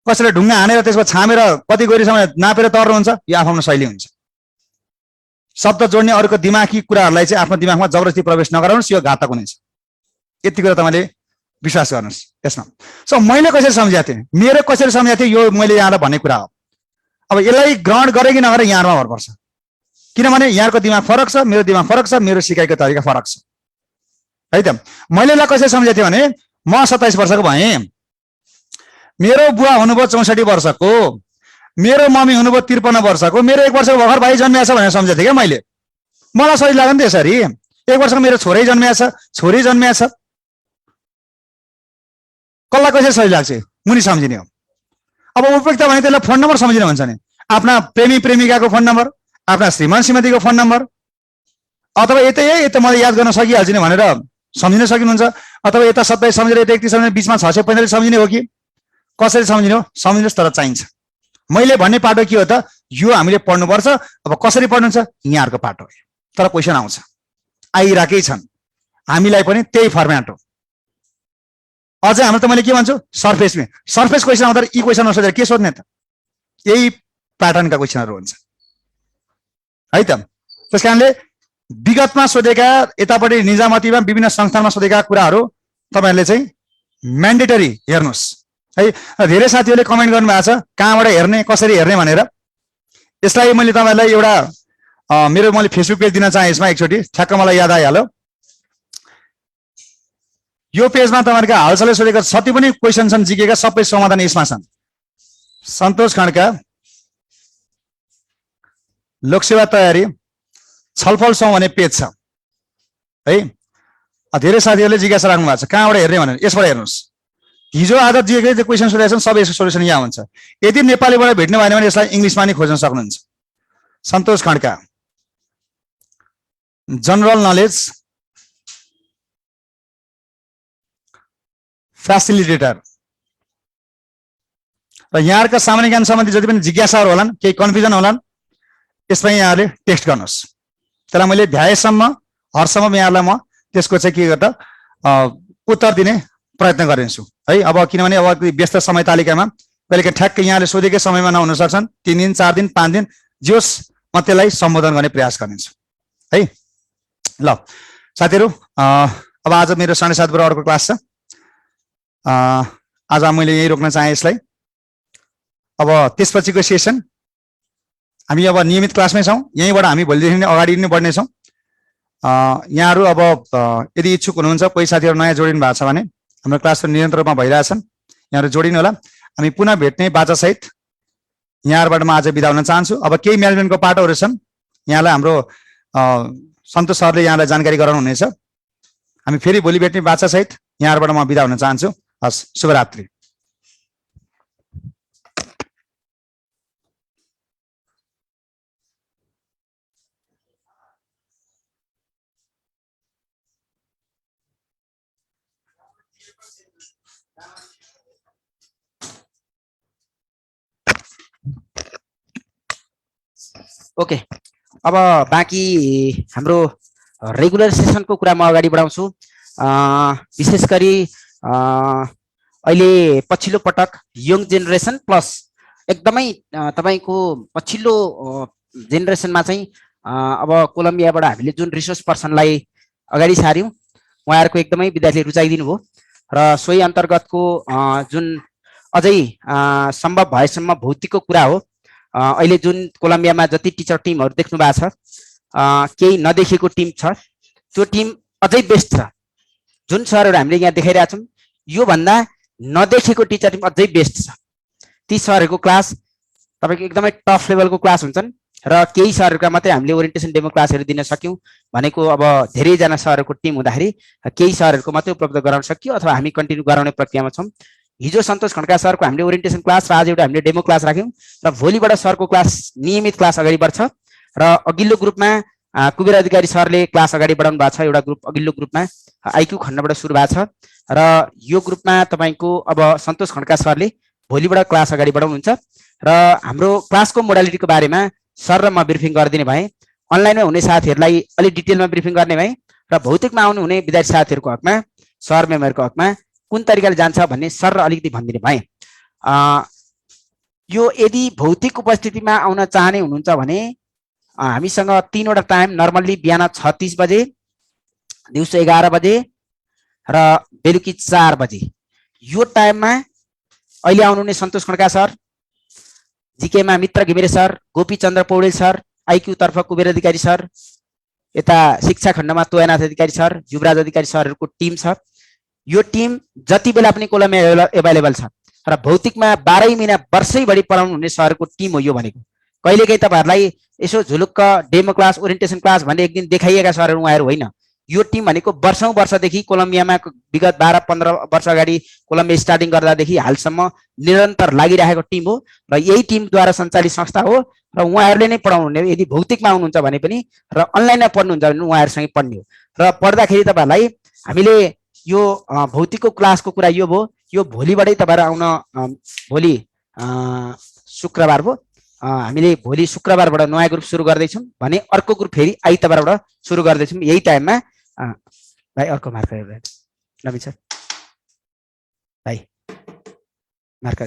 कसैले ढुङ्गा हानेर त्यसको छामेर कति गहिरोसम्म नापेर तर्नुहुन्छ। यो आफ्नो शैली हुन्छ। शब्द जोड्ने अरूको दिमागी कुराहरूलाई चाहिँ आफ्नो दिमागमा जबरजस्ती प्रवेश नगराउनुहोस्, यो घातक हुनेछ। यति कुरा तपाईँले विश्वास गर्नुहोस् यसमा। सो मैले कसरी सम्झाएको थिएँ? मेरो कसरी सम्झाएको थिएँ यो मैले यहाँलाई भन्ने कुरा हो। अब यसलाई ग्रहण गरे कि नगरे यहाँमा भर पर्छ। किनभने यहाँको दिमाग फरक छ, मेरो दिमाग फरक छ, मेरो सिकाइको तरिका फरक छ, है त? मैले यसलाई कसरी सम्झाएको थिएँ भने म 27 वर्षको भएँ, मेरो बुवा हुनुभयो 64 वर्षको, मेरो मम्मी हुनुभयो 53 वर्षको, मेरो 1 वर्षको भर्खर भाइ जन्मिया छ भनेर सम्झेको थिएँ क्या मैले। मलाई सही लाग्यो नि त यसरी। 1 वर्षको मेरो छोरै जन्मिया छ, छोरी जन्मिया छ। कसलाई कसरी सही लाग्छ मुनि सम्झिने हो। अब उपयुक्त भने त्यसलाई फोन नम्बर सम्झिनु भन्छ नि। आफ्ना प्रेमी प्रेमिकाको फोन नम्बर, आफ्ना श्रीमान श्रीमतीको फोन नम्बर, अथवा यतै मलाई याद गर्न सकिहाल्छ नि भनेर सम्झिन सकिनुहुन्छ, अथवा यता 27 सम्झेर यता 31 सम्झेर बिचमा 645 सम्झिने हो कि कसरी सम्झिने हो? सम्झिनुहोस्, तर चाहिन्छ। मैले भन्ने पाटो के हो त? यो हामीले पढ्नुपर्छ। अब कसरी पढ्नुहुन्छ? यहाँहरूको पाटो हो। तर क्वेसन आउँछ, आइराकै छन्। हामीलाई पनि त्यही फर्मेट हो। अझै हाम्रो त मैले के भन्छु? सर्फेस क्वेसन आउँदा यी क्वेसन नसोधेर के सोध्ने त? यही प्याटर्नका क्वेसनहरू हुन्छ, है त? त्यस कारणले विगतमा सोधेका, यतापट्टि निजामतीमा विभिन्न संस्थानमा सोधेका कुराहरू तपाईँहरूले चाहिँ म्यान्डेटरी हेर्नुहोस्, है। धेरै साथीहरूले कमेन्ट गर्नुभएको छ कहाँबाट हेर्ने, कसरी हेर्ने भनेर। यसलाई मैले तपाईँहरूलाई एउटा मैले फेसबुक पेज दिन चाहेँ यसमा एकचोटि, ठ्याक्क मलाई याद आइहाल्यो। यो पेजमा तपाईँहरूका हालसालै सोधेका जति पनि क्वेसन छन् जिकेका सबै समाधान यसमा छन्। सन्तोष खड्का लोकसेवा तयारी छलफल सौँ भन्ने पेज छ, है। धेरै साथीहरूले जिज्ञासा राख्नु भएको छ कहाँबाट हेर्ने भनेर। यसबाट हेर्नुहोस्। हिजो आज जिकेकै क्वेसन सोधेका छन्, सबै यसको सोल्युसन यहाँ हुन्छ। यदि नेपालीबाट भेट्नु भएन भने यसलाई इङ्ग्लिसमा नि खोज्न सक्नुहुन्छ। सन्तोष खड्का जनरल नलेज फ्यासिलिटेटर। र यहाँहरूका सामान्य ज्ञान सम्बन्धी जति पनि जिज्ञासाहरू होलान्, केही कन्फ्युजन होलान्, यसमा यहाँहरूले टेस्ट गर्नुहोस्। त्यसलाई मैले भ्याएसम्म हरसम्म यहाँहरूलाई म त्यसको चाहिँ के गर्दा उत्तर दिने प्रयत्न गरिन्छु, है। अब किनभने अब व्यस्त समय तालिकामा कहिलेकाहीँ ठ्याक्कै यहाँले सोधेकै समयमा नहुन सक्छन्। 3 दिन 4 दिन 5 दिन जोस् म त्यसलाई सम्बोधन गर्ने प्रयास गरिन्छु, है। ल साथीहरू, अब आज मेरो 7:30 बजे अर्को क्लास छ। आज मैले यही रोक्न चाहेँ यसलाई। अब त्यसपछिको सेसन हामी अब नियमित क्लासमै छौँ। यहीँबाट हामी भोलिदेखि नै अगाडि नै बढ्नेछौँ। यहाँहरू अब यदि इच्छुक हुनुहुन्छ, कोही साथीहरू नयाँ जोडिनु भएको छ भने हाम्रो क्लासहरू निरन्तर रूपमा भइरहेछन्, यहाँहरू जोडिनु होला। हामी पुनः भेट्ने बाचासहित यहाँहरूबाट म आज बिदा हुन चाहन्छु। अब केही म्यानेजमेन्टको पाटोहरू छन्, यहाँलाई हाम्रो सन्तोष सरले यहाँलाई जानकारी गराउनुहुनेछ। हामी फेरि भोलि भेट्ने बाचासहित यहाँहरूबाट म बिदा हुन चाहन्छु। हस्, शुभरात्रि। ओके, अब बाँकी हाम्रो रेगुलर सेसनको कुरा म अगाडि बढाउँछु। विशेष गरी अहिले पछिल्लो पटक यङ जेनेरेसन प्लस एकदमै तपाईँको पछिल्लो जेनेरेसनमा चाहिँ अब कोलम्बियाबाट हामीले जुन रिसोर्स पर्सनलाई अगाडि सार्यौँ, उहाँहरूको एकदमै विद्यार्थीले रुचाइदिनु भयो र सोही अन्तर्गतको जुन अझै सम्भव भएसम्म भौतिकको कुरा हो। अहिले जुन कोलम्बियामा जति टिचर टिमहरू देख्नु भएको छ, केही नदेखेको टिम छ, त्यो टिम अझै बेस्ट छ। जुन सरहरू हामीले यहाँ देखाइरहेका छौँ, योभन्दा नदेखेको टिचर टिम अझै बेस्ट छ। ती सरहरूको क्लास तपाईँको एकदमै टफ लेभलको क्लास हुन्छन् र केही सरहरूका मात्रै हामीले ओरिएन्टेसन डेमो क्लासहरू दिन सक्यौँ भनेको अब धेरैजना सरहरूको टिम हुँदाखेरि केही सरहरूको मात्रै उपलब्ध गराउन सकियो अथवा हामी कन्टिन्यू गराउने प्रक्रियामा छौँ। हिजो सन्तोष खड्का सरको हामीले ओरिएन्टेसन क्लास र आज एउटा हामीले डेमो क्लास राख्यौँ र भोलिबाट सरको क्लास नियमित क्लास अगाडि बढ्छ र अघिल्लो ग्रुपमा कुबेर अधिकारी सरले क्लास अगाडि बढाउनु भएको छ। एउटा ग्रुप अघिल्लो ग्रुपमा आइक्यू खण्डबाट सुरु भएको छ र यो ग्रुपमा तपाईँको अब सन्तोष खड्का सरले भोलिबाट क्लास अगाडि बढाउनुहुन्छ र हाम्रो क्लासको मोडालिटीको बारेमा सर र म ब्रिफिङ गरिदिने भएँ। अनलाइनमा हुने साथीहरूलाई अलिक डिटेलमा ब्रिफिङ गर्ने भएँ र भौतिकमा आउनुहुने विद्यार्थी साथीहरूको हकमा, सर मेमहरूको हकमा कुन तरिकाले जान्छ भन्ने सर र अलिकति भनिदिने भएँ। यो यदि भौतिक उपस्थितिमा आउन चाहने हुनुहुन्छ भने हामीसँग 3वटा टाइम, नर्मल्ली बिहान 6:30 बजे, दिउँसो 11 बजे र बेलुकी 4 बजे। यो टाइममा अहिले आउनुहुने सन्तोष खड्का सर, जिकेमा मित्र घिमिरे सर, गोपी चन्द्र पौडेल सर, आइक्यू तर्फ कुबेर अधिकारी सर, यता शिक्षा खण्डमा तोयनाथ अधिकारी सर, युवराज अधिकारी सरहरूको टिम छ। यो टिम जति बेला पनि कोलम्बिया एभाइलेबल छ र भौतिकमा 12 महिना वर्षैभरि पढाउनु हुने सरको टिम हो यो भनेको। कहिलेकाहीँ तपाईँहरूलाई यसो झुलुक्क डेमो क्लास, ओरिएन्टेसन क्लास भन्ने एक दिन देखाइएका सरहरू उहाँहरू होइन। यो टिम भनेको वर्षौँ वर्षदेखि कोलम्बियामा विगत 12-15 वर्ष अगाडि कोलम्बिया स्टार्टिङ गर्दादेखि हालसम्म निरन्तर लागिरहेको टिम हो र यही टिमद्वारा सञ्चालित संस्था हो र उहाँहरूले नै पढाउनुहुने। यदि भौतिकमा आउनुहुन्छ भने पनि र अनलाइनमा पढ्नुहुन्छ भने उहाँहरूसँगै पढ्ने हो र पढ्दाखेरि तपाईँहरूलाई हामीले यो भौतिकको क्लासको कुरा यो भयो। यो भोलिबाटै तपाईँहरू आउन, भोलि शुक्रबार भयो, हामीले भोलि शुक्रबारबाट नयाँ ग्रुप सुरु गर्दैछौँ भने अर्को ग्रुप फेरि आइतबारबाट सुरु गर्दैछौँ। यही टाइममा भाइ अर्को मार्कर नवीन सर, भाइ मार्कर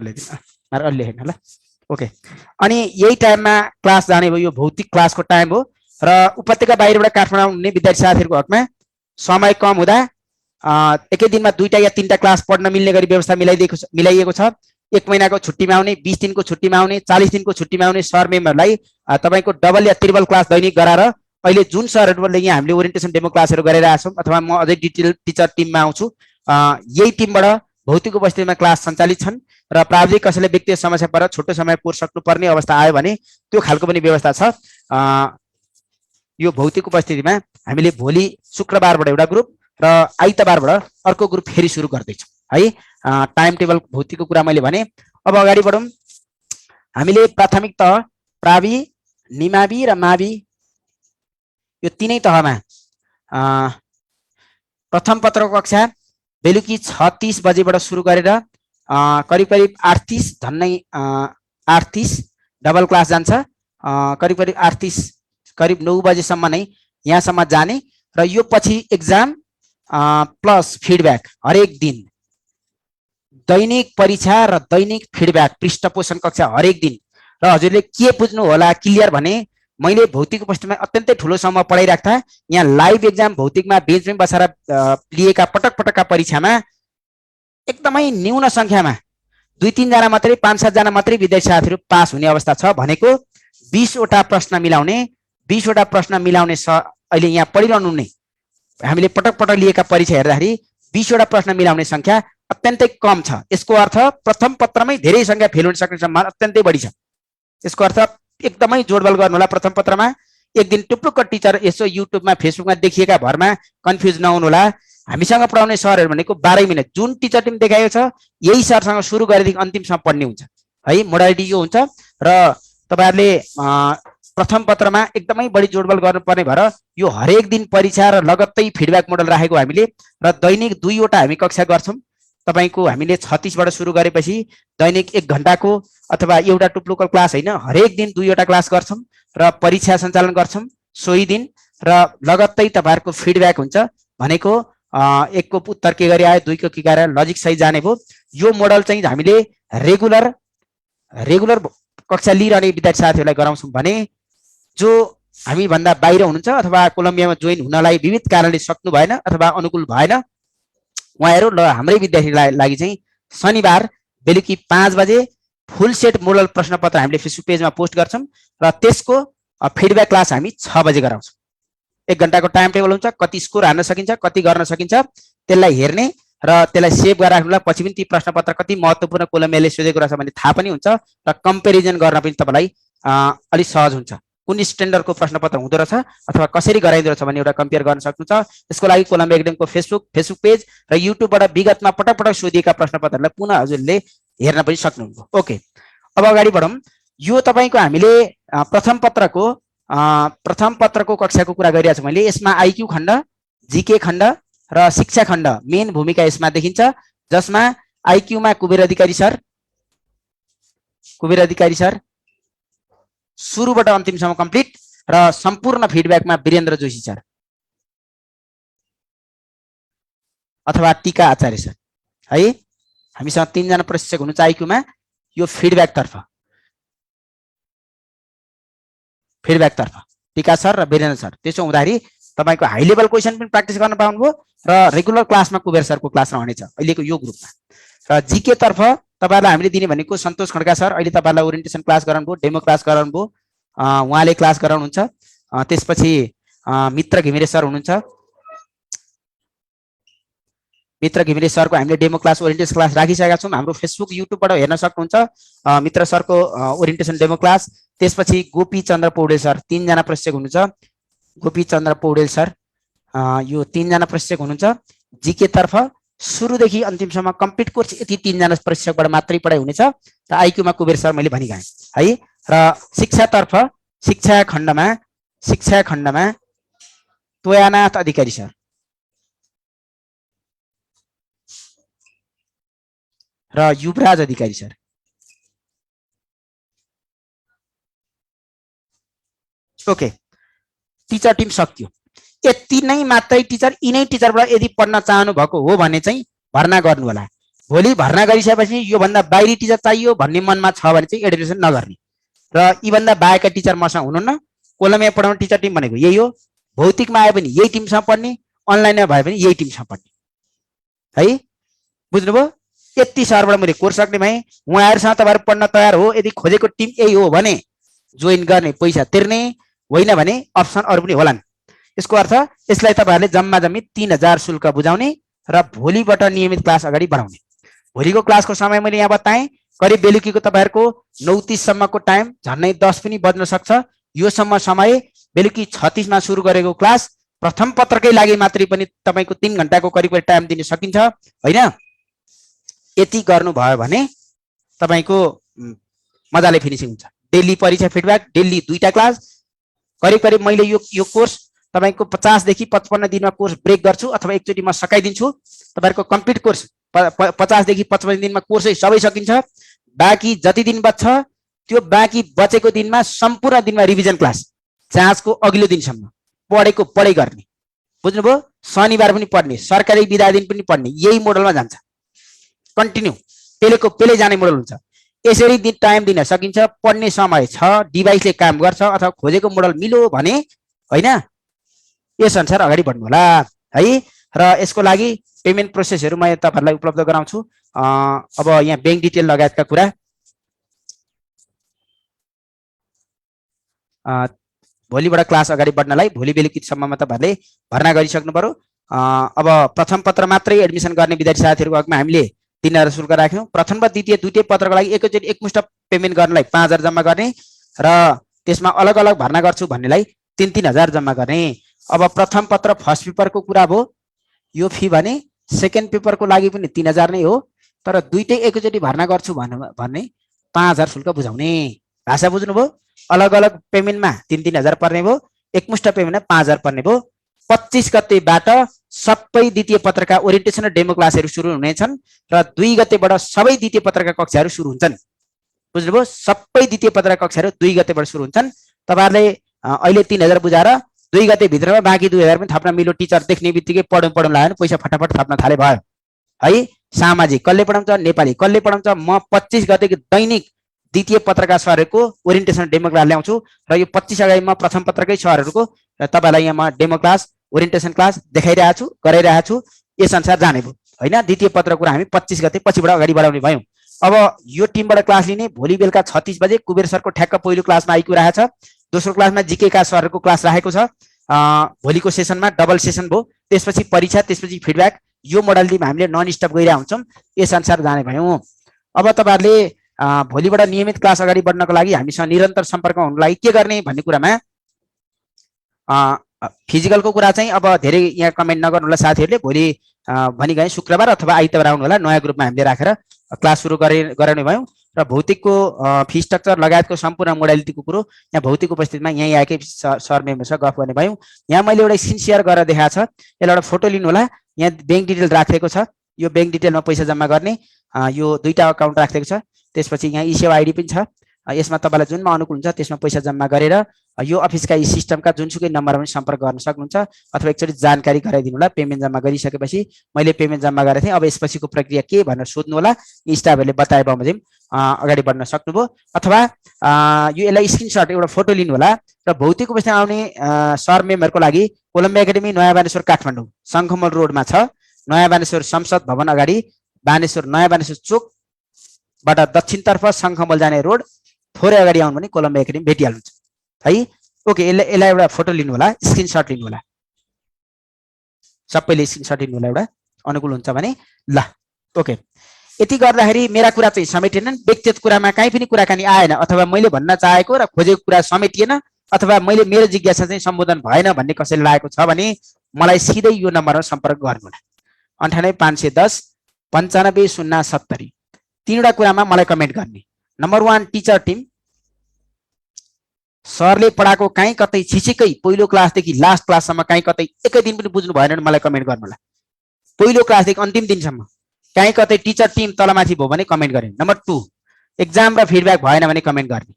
ल्याइदिनु, मार्कर लेख्नु ल। ओके, अनि यही टाइममा क्लास जाने भयो। यो भौतिक क्लासको टाइम हो र उपत्यका बाहिरबाट काठमाडौँ आउने विद्यार्थी साथीहरूको हकमा समय कम हुँदा एकै दिनमा 2टा या 3टा क्लास पढ्न मिल्ने गरी व्यवस्था मिलाइएको छ। 1 महिनाको छुट्टीमा आउने, 20 दिनको छुट्टीमा आउने, 40 दिनको छुट्टीमा आउने सर मेम्बरलाई तपाईँको डबल या ट्रिपल क्लास दैनिक गराएर अहिले जुन सरहरूले यहाँ हामीले ओरिएन्टेसन डेमो क्लासहरू गरिरहेका छौँ अथवा म अझै डिटेल टिचर टिममा आउँछु, यही टिमबाट भौतिक उपस्थितिमा क्लास सञ्चालित छन् र प्राविधिक कसैले व्यक्तिगत समस्या पर छोटो समय कोर्स सक्नुपर्ने अवस्था आयो भने त्यो खालको पनि व्यवस्था छ। यो भौतिक उपस्थितिमा हामीले भोलि शुक्रबारबाट एउटा ग्रुप र आइतबारबाट अर्को ग्रुप फेरि सुरु गर्दैछौँ है। टाइम टेबल भौतिकको कुरा मैले भने। अब अगाडि बढौँ। हामीले प्राथमिक तह, प्रावि, निमावि र मावि, यो 3नै तहमा प्रथम पत्रको कक्षा बेलुकी 6:30 बजेबाट सुरु गरेर करिब करिब 8:30 झन्नै 8:30 डबल क्लास जान्छ। करिब करिब 8:30 करिब 9 बजेसम्म नै यहाँसम्म जाने र यो पछि एक्जाम प्लस फिडब्याक हरेक दिन, दैनिक परीक्षा र दैनिक फिडब्याक, पृष्ठपोषण कक्षा हरेक दिन। र हजुरले के बुझ्नु होला क्लियर भने मैले भौतिक उपस्थितिमा अत्यन्तै ठुलो समय पढाइराख्दा यहाँ लाइभ एक्जाम भौतिकमा बेन्चमै बसेर लिएका पटक पटकका परीक्षामा एकदमै न्यून सङ्ख्यामा 2-3 जना मात्रै 5-7 जना मात्रै विद्यार्थी साथीहरु पास हुने अवस्था छ भनेको 20 वटा प्रश्न मिलाउने अहिले यहाँ पढिरहनु नै हामीले पटक पटक लिएका परीक्षा हेर्दाखेरि 20 वटा प्रश्न मिलाउने संख्या अत्यन्तै कम छ। यसको अर्थ प्रथम पत्रमै धेरै संख्या फेल हुन सक्ने सम्भावना अत्यन्तै बढी छ। यसको अर्थ एकदमै जोडबल गर्नु होला। प्रथम पत्रमा एक दिन टुप्लुक्क टिचर यसो युट्युबमा फेसबुकमा देखिएका भरमा कन्फ्युज नहुनु होला। हामीसँग पढाउने सरहरु भनेको 12 महिना जुन टिचर टिम देखाएको छ यही सरसँग सुरु गरेदेखि अन्तिमसम्म पढ्ने हुन्छ है। मोडालिटी यो हुन्छ र तपाईहरुले प्रथम पत्रमा एकदमै बढी जोडबल गर्नुपर्ने भएर यो हरेक दिन परीक्षा र लगत्तै फिडब्याक मोडल राखेको हामीले र दैनिक 2 वटा हामी कक्षा गर्छौं। तपाईको हामीले 36 बाट सुरु गरेपछि दैनिक 1 घण्टाको अथवा एउटा टुप्लुक्क क्लास हैन हरेक दिन 2 वटा क्लास गर्छौं र परीक्षा सञ्चालन गर्छौं सोही दिन र लगत्तै तपाईहरुको फिडब्याक हुन्छ भनेको 1 को उत्तर के गरे आयो 2 को के गरे लजिक सही जाने भो। यो मोडल चाहिँ हामीले रेगुलर कक्षा लिइरहने विद्यार्थी साथीहरुलाई गराउँछौं भने जो हामी भन्दा बाहिर हुनुहुन्छ अथवा कोलम्बियामा जोइन हुनलाई विविध कारणले सक्नु भएन अथवा अनुकूल भएन उहाँहरु ल हाम्रै विद्यार्थीलाई लागि चाहिँ शनिबार बेलुकी 5 बजे फुल सेट मोडल प्रश्नपत्र हामीले फेसबुक पेजमा पोस्ट गर्छौं र त्यसको फिडब्याक क्लास हामी 6 बजे गराउँछौं। 1 घण्टाको टाइम टेबल हुन्छ, कति स्कोर हान्न सकिन्छ, कति गर्न सकिन्छ त्यसलाई हेर्ने र त्यसलाई सेभ गरेर राख्नुलाई पछि पनि ती प्रश्नपत्र कति महत्त्वपूर्ण कोलम्बियाले सोधेको रहेछ भन्ने थाहा पनि हुन्छ र कम्पेरिजन गर्न पनि तपाईलाई अलि सहज हुन्छ। कुन स्ट्यान्डर्डको प्रश्नपत्र हुँदो रहेछ अथवा कसरी गराइदो रहेछ भन्ने एउटा कम्पेयर गर्न सक्नुहुन्छ। यसको लागि कोलम्बिया एकाडेमीको फेसबुक पेज र युट्युबबाट विगतमा पटक पटक सोधिएका प्रश्नपत्रहरूलाई पुनः हजुरले हेर्न पनि सक्नुहुन्छ। ओके, अब अगाडि बढौं। यो तपाईको हामीले प्रथम पत्रको कक्षाको कुरा गरिरहेको छु मैले। यसमा आईक्यू खण्ड, जीके खण्ड र शिक्षा खण्ड मेन भूमिका यसमा देखिन्छ, जसमा आईक्यूमा कुबेर अधिकारी सर सुरुबाट अन्तिमसम्म कम्प्लिट र सम्पूर्ण फिडब्याकमा वीरेन्द्र जोशी सर अथवा टीका आचार्य सर है। हामीसँग 3 जना प्रशिक्षक हुनुहुन्छ आईक्यूमा। यो फिडब्याक तर्फ टीका सर र वीरेन्द्र सर। त्यसो हुँदाखेरि तपाईको हाई लेभल क्वेशन पनि प्र्याक्टिस गर्न पाउनुभयो र रेगुलर क्लासमा कुबेर सरको क्लास रहनेछ अहिलेको यो ग्रुपमा। र जीके तर्फ तपाईहरुलाई हामीले दिने भनेको सन्तोष खड्का सर अहिले तपाईहरुलाई ओरिएन्टेसन क्लास गराउनुभयो, डेमो क्लास गराउनुभयो, उहाँले क्लास गराउनुहुन्छ। त्यसपछि मित्र घिमिरे सर हुनुहुन्छ। मित्र घिमिरे सरको हामीले डेमो क्लास ओरिएन्टेसन क्लास राखिसकेका छौं। हाम्रो फेसबुक युट्युबबाट हेर्न सक्नुहुन्छ मित्र सरको ओरिएन्टेसन डेमो क्लास। त्यसपछि गोपी चन्द्र पौडेल सर 3 जना प्रशिक्षक हुनुहुन्छ। गोपी चन्द्र पौडेल सर यो 3 जना प्रशिक्षक हुनुहुन्छ। जीके तर्फ सुरुदेखि अन्तिमसम्म कम्प्लिट कोर्स यति 3 जना प्रशिक्षकबाट मात्रै पढाइ हुनेछ र आईक्यूमा कुबेर सर मैले भनिगाएँ है। र शिक्षा तर्फ शिक्षा खण्डमा तोयानाथ अधिकारी सर र युवराज अधिकारी सर। ओके, टिचर टिम सकियो। यति नै मात्रै टिचर यिनै टिचरबाट यदि पढ्न चाहनु भएको हो भने चाहिँ भर्ना गर्नु होला। भोलि भर्ना गरिसकेपछि यो भन्दा बाहिरी टिचर चाहियो भन्ने मनमा छ भने चाहिँ एडमिसन नगर्ने र यी भन्दा बाहेकका टिचर मसँग हुनुहुन्न। कोलम्बिया पढाउने टिचर टिम भनेको यही हो। भौतिकमा आए पनि यही टिमसँग पढ्ने, अनलाइनमा भए पनि यही टिमसँग पढ्ने है। बुझ्नुभयो? यति सरबाट मैले कोर्स सक्ने भए उहाँहरुसँग तपाईहरु पढ्न तयार हो। यदि खोजेको टिम यही हो भने जोइन गर्ने, पैसा तिर्ने, होइन भने अप्सन अरु पनि होलान्। यसको अर्थ यसलाई तपाईहरुले जम्मा जम्मी 3000 शुल्क बुझाउने र भोलिबाट नियमित क्लास अगाडि बढाउने। भोलिको क्लासको समय मैले यहाँ बताएँ करिब बेलुकीको तपाईहरुको 9:30 सम्मको टाइम, झन्नै 10 पनि बज्न सक्छ। यो सम्म समय बेलुकी 36 मा सुरु गरेको क्लास प्रथम पत्रकै लागि मात्रै पनि तपाईको 3 घण्टाको करिब टाइम दिन सकिन्छ हैन। यति गर्नु भयो भने तपाईको मजाले फिनिशिङ हुन्छ। डेली परीक्षा फिडब्याक, डेली 2टा क्लास, करिब मैले यो कोर्स तपाईको 50 देखि 55 दिनमा कोर्स ब्रेक गर्छु अथवा एकचोटी म सकाइदिन्छु। तपाईहरुको कम्प्लिट कोर्स 50 देखि 55 दिनमा कोर्सै सबै सकिन्छ। बाँकी जति दिन बच्छ त्यो बाँकी बचेको दिनमा सम्पूर्ण दिनमा रिभिजन क्लास, जाँचको अघिल्लो दिनसम्म पढेको पढाइ गर्ने। बुझ्नुभयो? शनिबार पनि पढ्ने, सरकारी बिदा दिन पनि पढ्ने, यही मोडलमा जान्छ। कन्टिन्यू पेलेको पेले जाने मोडल हुन्छ। यसरी टाइम दिन सकिन्छ। पढ्ने समय छ, डिभाइसले काम गर्छ अथवा खोजेको मोडल मिल्यो भने हैन यस अनुसार अगाडि बढ्नु होला है। र यसको लागि पेमेन्ट प्रोसेसहरु म तपाईहरुलाई उपलब्ध गराउँछु। अब यहाँ बैंक डिटेल लगायतका कुरा भोलिबाट क्लास अगाडि बढ्नलाई भोलि बेलुकीसम्ममा तपाईँहरूले भर्ना गरिसक्नु पर्यो। अब प्रथम पत्र मात्रै एडमिसन गर्ने विद्यार्थी साथीहरूको हकमा हामीले 3000 शुल्क राख्यौँ। प्रथम र द्वितीय पत्रको लागि एकैचोटि एकमुष्ट पेमेन्ट गर्नलाई 5000 जम्मा गर्ने र त्यसमा अलग अलग भर्ना गर्छु भन्नेलाई 3000 जम्मा गर्ने। अब प्रथम पत्र फर्स्ट पेपरको कुरा भयो, यो फी भने सेकेन्ड पेपरको लागि पनि 3000 नै हो, तर दुईटै एकैचोटि भर्ना गर्छु भन्ने 5000 शुल्क बुझाउने। भाषा बुझ्नुभयो? अलग अलग पेमेन्टमा 3000 पर्ने भयो, एकमुष्ट पेमेन्टमा 5000 पर्ने भयो। 25 गतेबाट सबै द्वितीय पत्रका ओरिएन्टेसन र डेमो क्लासहरू सुरु हुनेछन् र 2 गतेबाट सबै द्वितीय पत्रका कक्षाहरू सुरु हुन्छन्। बुझ्नुभयो? सबै द्वितीय पत्रका कक्षाहरू 2 गतेबाट सुरु हुन्छन्। तपाईहरुले अहिले 3000 बुझाएर 2 गते भित्रमा बाँकी 2000 पनि थप्न मिल्यो। टिचर देख्ने बित्तिकै पढौँ लाग्यो, पैसा फटाफट थप्न थाले भयो है। सामाजिक कसले पढाउँछ? नेपाली कसले पढाउँछ? म 25 गतेको दैनिक द्वितीय पत्रका सरहरूको ओरिएन्टेसन डेमो क्लास ल्याउँछु र यो 25 अगाडि म प्रथम पत्रकै सरहरूको तपाईलाई यहाँ म डेमो क्लास ओरिएन्टेसन क्लास देखाइरहेको छु, गराइरहेको छु। यस अनुसार जाने भयो हैन। द्वितीय पत्रको कुरा हामी 25 गते पछिबाट अगाडि बढाउने भयौँ। अब यो टिमबाट क्लास लिने भोलि बेलुका 36 बजे कुबेर सरको ठ्याक्क पहिलो क्लासमा आइपुगेको छ। दोस्रो क्लासमा जीके का सरहरूको क्लास राखेको छ। भोलिको सेसनमा डबल सेसन भयो, त्यसपछि परीक्षा, त्यसपछि फिडब्याक। यो मोडालिटीमा हामीले नन स्टप गइरहेका हुन्छौँ। यस अनुसार जाने भयौँ। अब तपाईहरुले भोलिबाट नियमित क्लास अगाडि बढ्नको लागि हामीसँग निरन्तर सम्पर्कमा हुनको लागि के गर्ने भन्ने कुरामा फिजिकलको कुरा चाहिँ अब धेरै यहाँ कमेन्ट नगर्नु होला साथीहरूले। भोलि भनिगए शुक्रबार अथवा आइतबार आउनु होला। नयाँ ग्रुपमा हामीले राखेर क्लास सुरु गराउने भयौँ र भौतिकको फी स्ट्रक्चर लगायतको सम्पूर्ण मोडालिटीको कुरो यहाँ भौतिक उपस्थितिमा यहीँ आएकै सर मेम्बरसँग गफ गर्ने भयौँ। यहाँ मैले एउटा स्क्रिन सेयर गरेर देखाएको छ, यसलाई एउटा फोटो लिनु होला। यहाँ बैंक डिटेल राखेको छ, यो बैंक डिटेलमा पैसा जम्मा गर्ने यो 2टा अकाउन्ट राखेको छ। त्यसपछि यहाँ ई-सेवा आइडी पनि छ। यसमा तपाईलाई जुनमा अनुकूल हुन्छ त्यसमा पैसा जम्मा गरेर यो अफिसका यी सिस्टमका जुनसुकै नम्बरमा पनि सम्पर्क गर्न सक्नुहुन्छ अथवा एकचोटि जानकारी गराइदिनु होला। पेमेन्ट जम्मा गरिसकेपछि मैले पेमेन्ट जम्मा गरेको थिएँ, अब यसपछिको प्रक्रिया के भनेर सोध्नु होला। स्टाफहरूले बताए बमोजिम अगाडि बढ्न सक्नुभयो। अथवा यो यसलाई स्क्रिनसट एउटा फोटो लिनु होला र भौतिक उपस्थिति आउने सर मेम्बरको लागि कोलम्बिया एकाडेमी नयाँ बानेश्वर काठमाडौँ शङ्खमल रोडमा छ। नयाँ बानेश्वर संसद भवन अगाडि बानेश्वर नयाँ बानेश्वर चोकबाट दक्षिणतर्फ शङ्खमल जाने रोड थोरै अगाडि आउनु भने कोलम्बिया एकाडेमी भेटिहाल्नुहुन्छ है। ओके, यसलाई एउटा फोटो लिनु होला, स्क्रिनसट लिनु होला। सबैले स्क्रिनसट लिनु होला, एउटा अनुकूल हुन्छ भने ल। ओके, यति गर्दाखेरि मेरा कुरा चाहिँ समेटेनन्। व्यक्तिगत कुरामा काहीँ पनि कुराकानी आएन अथवा मैले भन्न चाहेको र खोजेको कुरा समेटिएन अथवा मैले मेरो जिज्ञासा चाहिँ सम्बोधन भएन भन्ने कसैले लागेको छ भने मलाई सिधै यो नम्बरमा सम्पर्क गर्नु होला। 98 510 95 070। 3वटा कुरामा मलाई कमेन्ट गर्ने। नम्बर 1 टिचर टिम सरले पढाएको काहीँ कतै छिचिकै पहिलो क्लासदेखि लास्ट क्लाससम्म काहीँ कतै एकै दिन पनि बुझ्नु भएन भने मलाई कमेन्ट गर्नु होला। पहिलो क्लासदेखि अन्तिम दिनसम्म काहीँ कतै टिचर टिम तलमाथि भयो भने कमेन्ट गर्ने। नम्बर 2 एक्जाम र फिडब्याक भएन भने कमेन्ट गर्ने।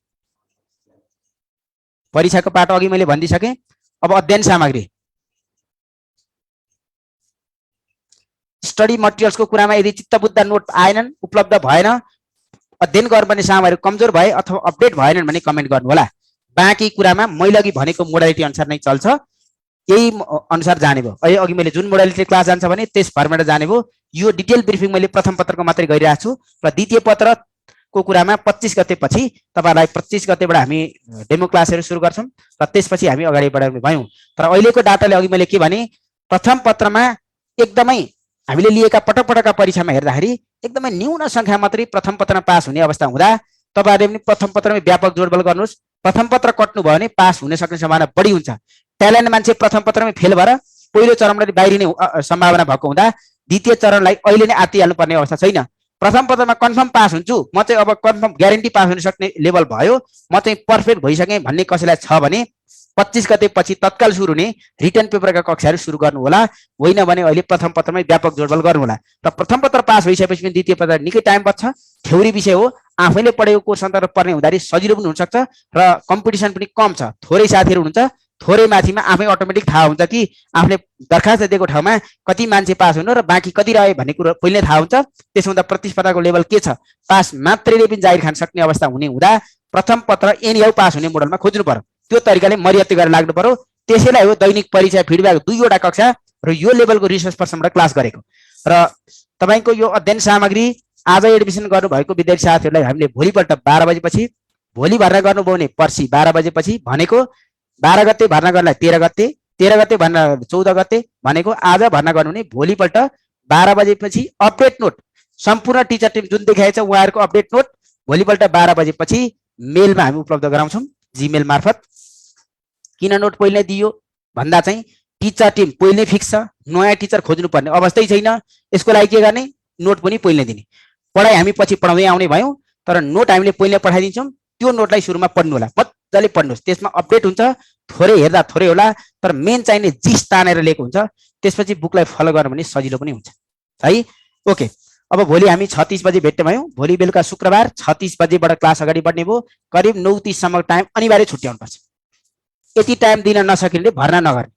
परीक्षाको पाटो अघि मैले भनिदिसकेँ। अब अध्ययन सामग्री स्टडी मटेरियल्सको कुरामा यदि चित्तबुद्ध नोट आएनन्, उपलब्ध भएन, अध्ययन गर्नुपर्ने सामग्री कमजोर भए अथवा अपडेट भएनन् भने कमेन्ट गर्नु होला। बाँकी कुरामा मैले अघि भनेको मोडालिटी अनुसार नै चल्छ, यही अनुसार जाने भयो। अहिले अघि मैले जुन मोडालिटी क्लास जान्छ भने त्यस फर्मेट जाने भयो। यो डिटेल ब्रिफिङ मैले प्रथम पत्रको मात्रै गरिरहेको छु र द्वितीय पत्रको कुरामा 25 गते पछि तपाईहरुलाई 25 गतेबाट हामी डेमो क्लासहरू सुरु गर्छौं र त्यसपछि हामी अगाडि बढाउने भयौं। तर अहिलेको डाटाले अघि मैले के भने प्रथम पत्रमा एकदमै हामीले लिएका पटकपटकका परीक्षामा हेर्दाखेरि एकदमै न्यून संख्या मात्रै प्रथम पत्रमा पास हुने अवस्था हुँदा तपाईहरुले पनि प्रथम पत्रमै व्यापक जोडबल गर्नुहोस्। प्रथम पत्र कट्नु भयो भने पास हुने सक्ने सम्भावना बढी हुन्छ। ट्यालेन्ट मान्छे प्रथम पत्रमै फेल भएर पहिलो चरणबाट बाहिरिने सम्भावना भएको हुँदा द्वितीय चरणलाई अहिले नै आत्तिहाल्नु पर्ने अवस्था छैन। प्रथम पत्रमा कन्फर्म पास हुन्छु, म चाहिँ अब कन्फर्म ग्यारेन्टी पास हुन सक्ने लेभल भयो, म चाहिँ पर्फेक्ट भइसकेँ भन्ने कसैलाई छ भने 25 गते पछि तत्काल सुरु हुने रिटर्न पेपरका कक्षाहरू सुरु गर्नु होला। होइन भने अहिले प्रथम पत्रमै व्यापक जोडबल गर्नु होला। र प्रथम पत्र पास भइसकेपछि पनि द्वितीय पत्र निकै टाइम बच्छ। थ्योरी विषय हो, आफैले पढेको कोर्स अन्तर्गत पर्ने हुँदाखेरि सजिलो पनि हुनसक्छ र कम्पिटिसन पनि कम छ। थोरै साथीहरू हुनुहुन्छ, थोरै माथिमा आफै अटोमेटिक थाहा हुन्छ कि आफूले दरखास्त दिएको ठाउँमा कति मान्छे पास हुनु र बाँकी कति रहे भन्ने कुरो पहिले थाहा हुन्छ। त्यसो हुँदा प्रतिस्पर्धाको लेभल के छ, पास मात्रैले पनि जाहिर खान सक्ने अवस्था हुने हुँदा प्रथम पत्र एनिहाउ पास हुने मोडलमा खोज्नु पर्यो। त्यो तरिकाले मर्यादा गरेर लाग्नु पर्यो। त्यसैलाई हो दैनिक परीक्षा फिडब्याक 2वटा कक्षा र यो लेभलको रिसर्च पर्सनबाट क्लास गरेको। र तपाईँको यो अध्ययन सामग्री आज एडमिसन गर्नुभएको विद्यार्थी साथीहरूलाई हामीले भोलिपल्ट 12 बजेपछि भोलि भर्ना गर्नुभयो भने पर्सि 12 बजेपछि भनेको 12 गते भर्ना गर्नलाई 13 गते 13 गते भर्ना 14 गते भनेको आज भर्ना गर्नु भने भोलिपल्ट 12 बजेपछि अपडेट नोट सम्पूर्ण टिचर टिम जुन देखाएको छ उहाँहरूको अपडेट नोट भोलिपल्ट 12 बजेपछि मेलमा हामी उपलब्ध गराउँछौँ जीमेल मार्फत। किन नोट पहिले दियो भन्दा चाहिँ टिचर टिम पहिले फिक्स छ, नयाँ टिचर खोज्नुपर्ने अवस्थै छैन। यसको लागि के गर्ने, नोट पनि पहिले दिने। पढाइ हामी पछि पढाउँदै आउने भयौँ, तर नोट हामीले पहिले पठाइदिन्छौँ। त्यो नोटलाई सुरुमा पढ्नु होला, मजाले पढ्नुहोस्। त्यसमा अपडेट हुन्छ, थोरै हेर्दा थोरै होला, तर मेन चाहिने जिस तानेर लिएको हुन्छ। त्यसपछि बुकलाई फलो गर्नु भने सजिलो पनि हुन्छ है। ओके, अब भोलि हामी 36 बजे भेट्ने भयौँ। भोलि बेलुका शुक्रबार 36 बजेबाट क्लास अगाडि बढ्ने भयो। करिब 9:30 सम्म टाइम अनिवार्य छुट्याउनुपर्छ। यति टाइम दिन नसकिने भर्ना नगर्ने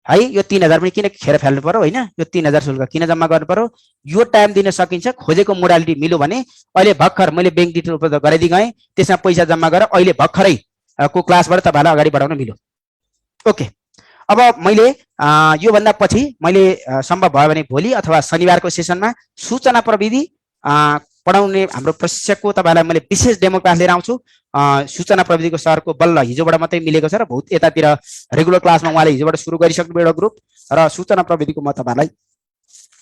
है। यो 3000 पनि किन खेर फाल्नु पर्यो होइन, यो 3000 शुल्क किन जम्मा गर्नु पर्यो। यो टाइम दिन सकिन्छ, खोजेको मोडालिटी मिल्यो भने अहिले भर्खर मैले बैंक डिटेल उपलब्ध गराइदिइ गएँ, त्यसमा पैसा जम्मा गरेर अहिले भर्खरै को क्लासबाट तपाईँलाई अगाडि बढाउन मिल्यो। ओके, अब मैले योभन्दा पछि मैले सम्भव भयो भने भोलि अथवा शनिबारको सेसनमा सूचना प्रविधि पढाउने हाम्रो प्रशिक्षकको तपाईँलाई मैले विशेष डेमो क्लास लिएर आउँछु। सूचना प्रविधिको सरको बल्ल हिजोबाट मात्रै मिलेको छ र बहुत यतातिर रेगुलर क्लासमा उहाँले हिजोबाट सुरु गरिसक्नु एउटा ग्रुप, र सूचना प्रविधिको म तपाईँलाई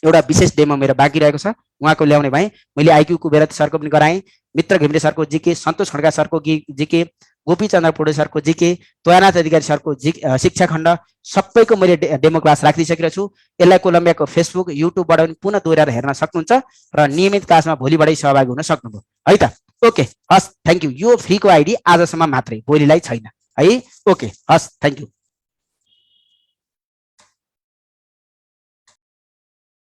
एउटा विशेष डेमो मेरो बाँकी रहेको छ, उहाँको ल्याउने भएँ। मैले आइक्यू कुबेर सरको पनि गराएँ, मित्र घिमिरे सरको जिके, सन्तोष खड्का सरको जिके, गोपीचन्द्र पौडेल सरको जिके, तोयानाथ अधिकारी सरको शिक्षा खण्ड सबैको मैले डेमो क्लास राखिदिइसकेको छु। यसलाई कोलम्बियाको फेसबुक युट्युबबाट पनि पुनः दोहोऱ्याएर हेर्न सक्नुहुन्छ र नियमित क्लासमा भोलिबाटै सहभागी हुन सक्नुभयो है त। ओके, हस्, थ्याङ्क यू। यो फ्रीको आइडी आजसम्म मात्रै, भोलिलाई छैन है। ओके, हस्, थ्याङ्क यू।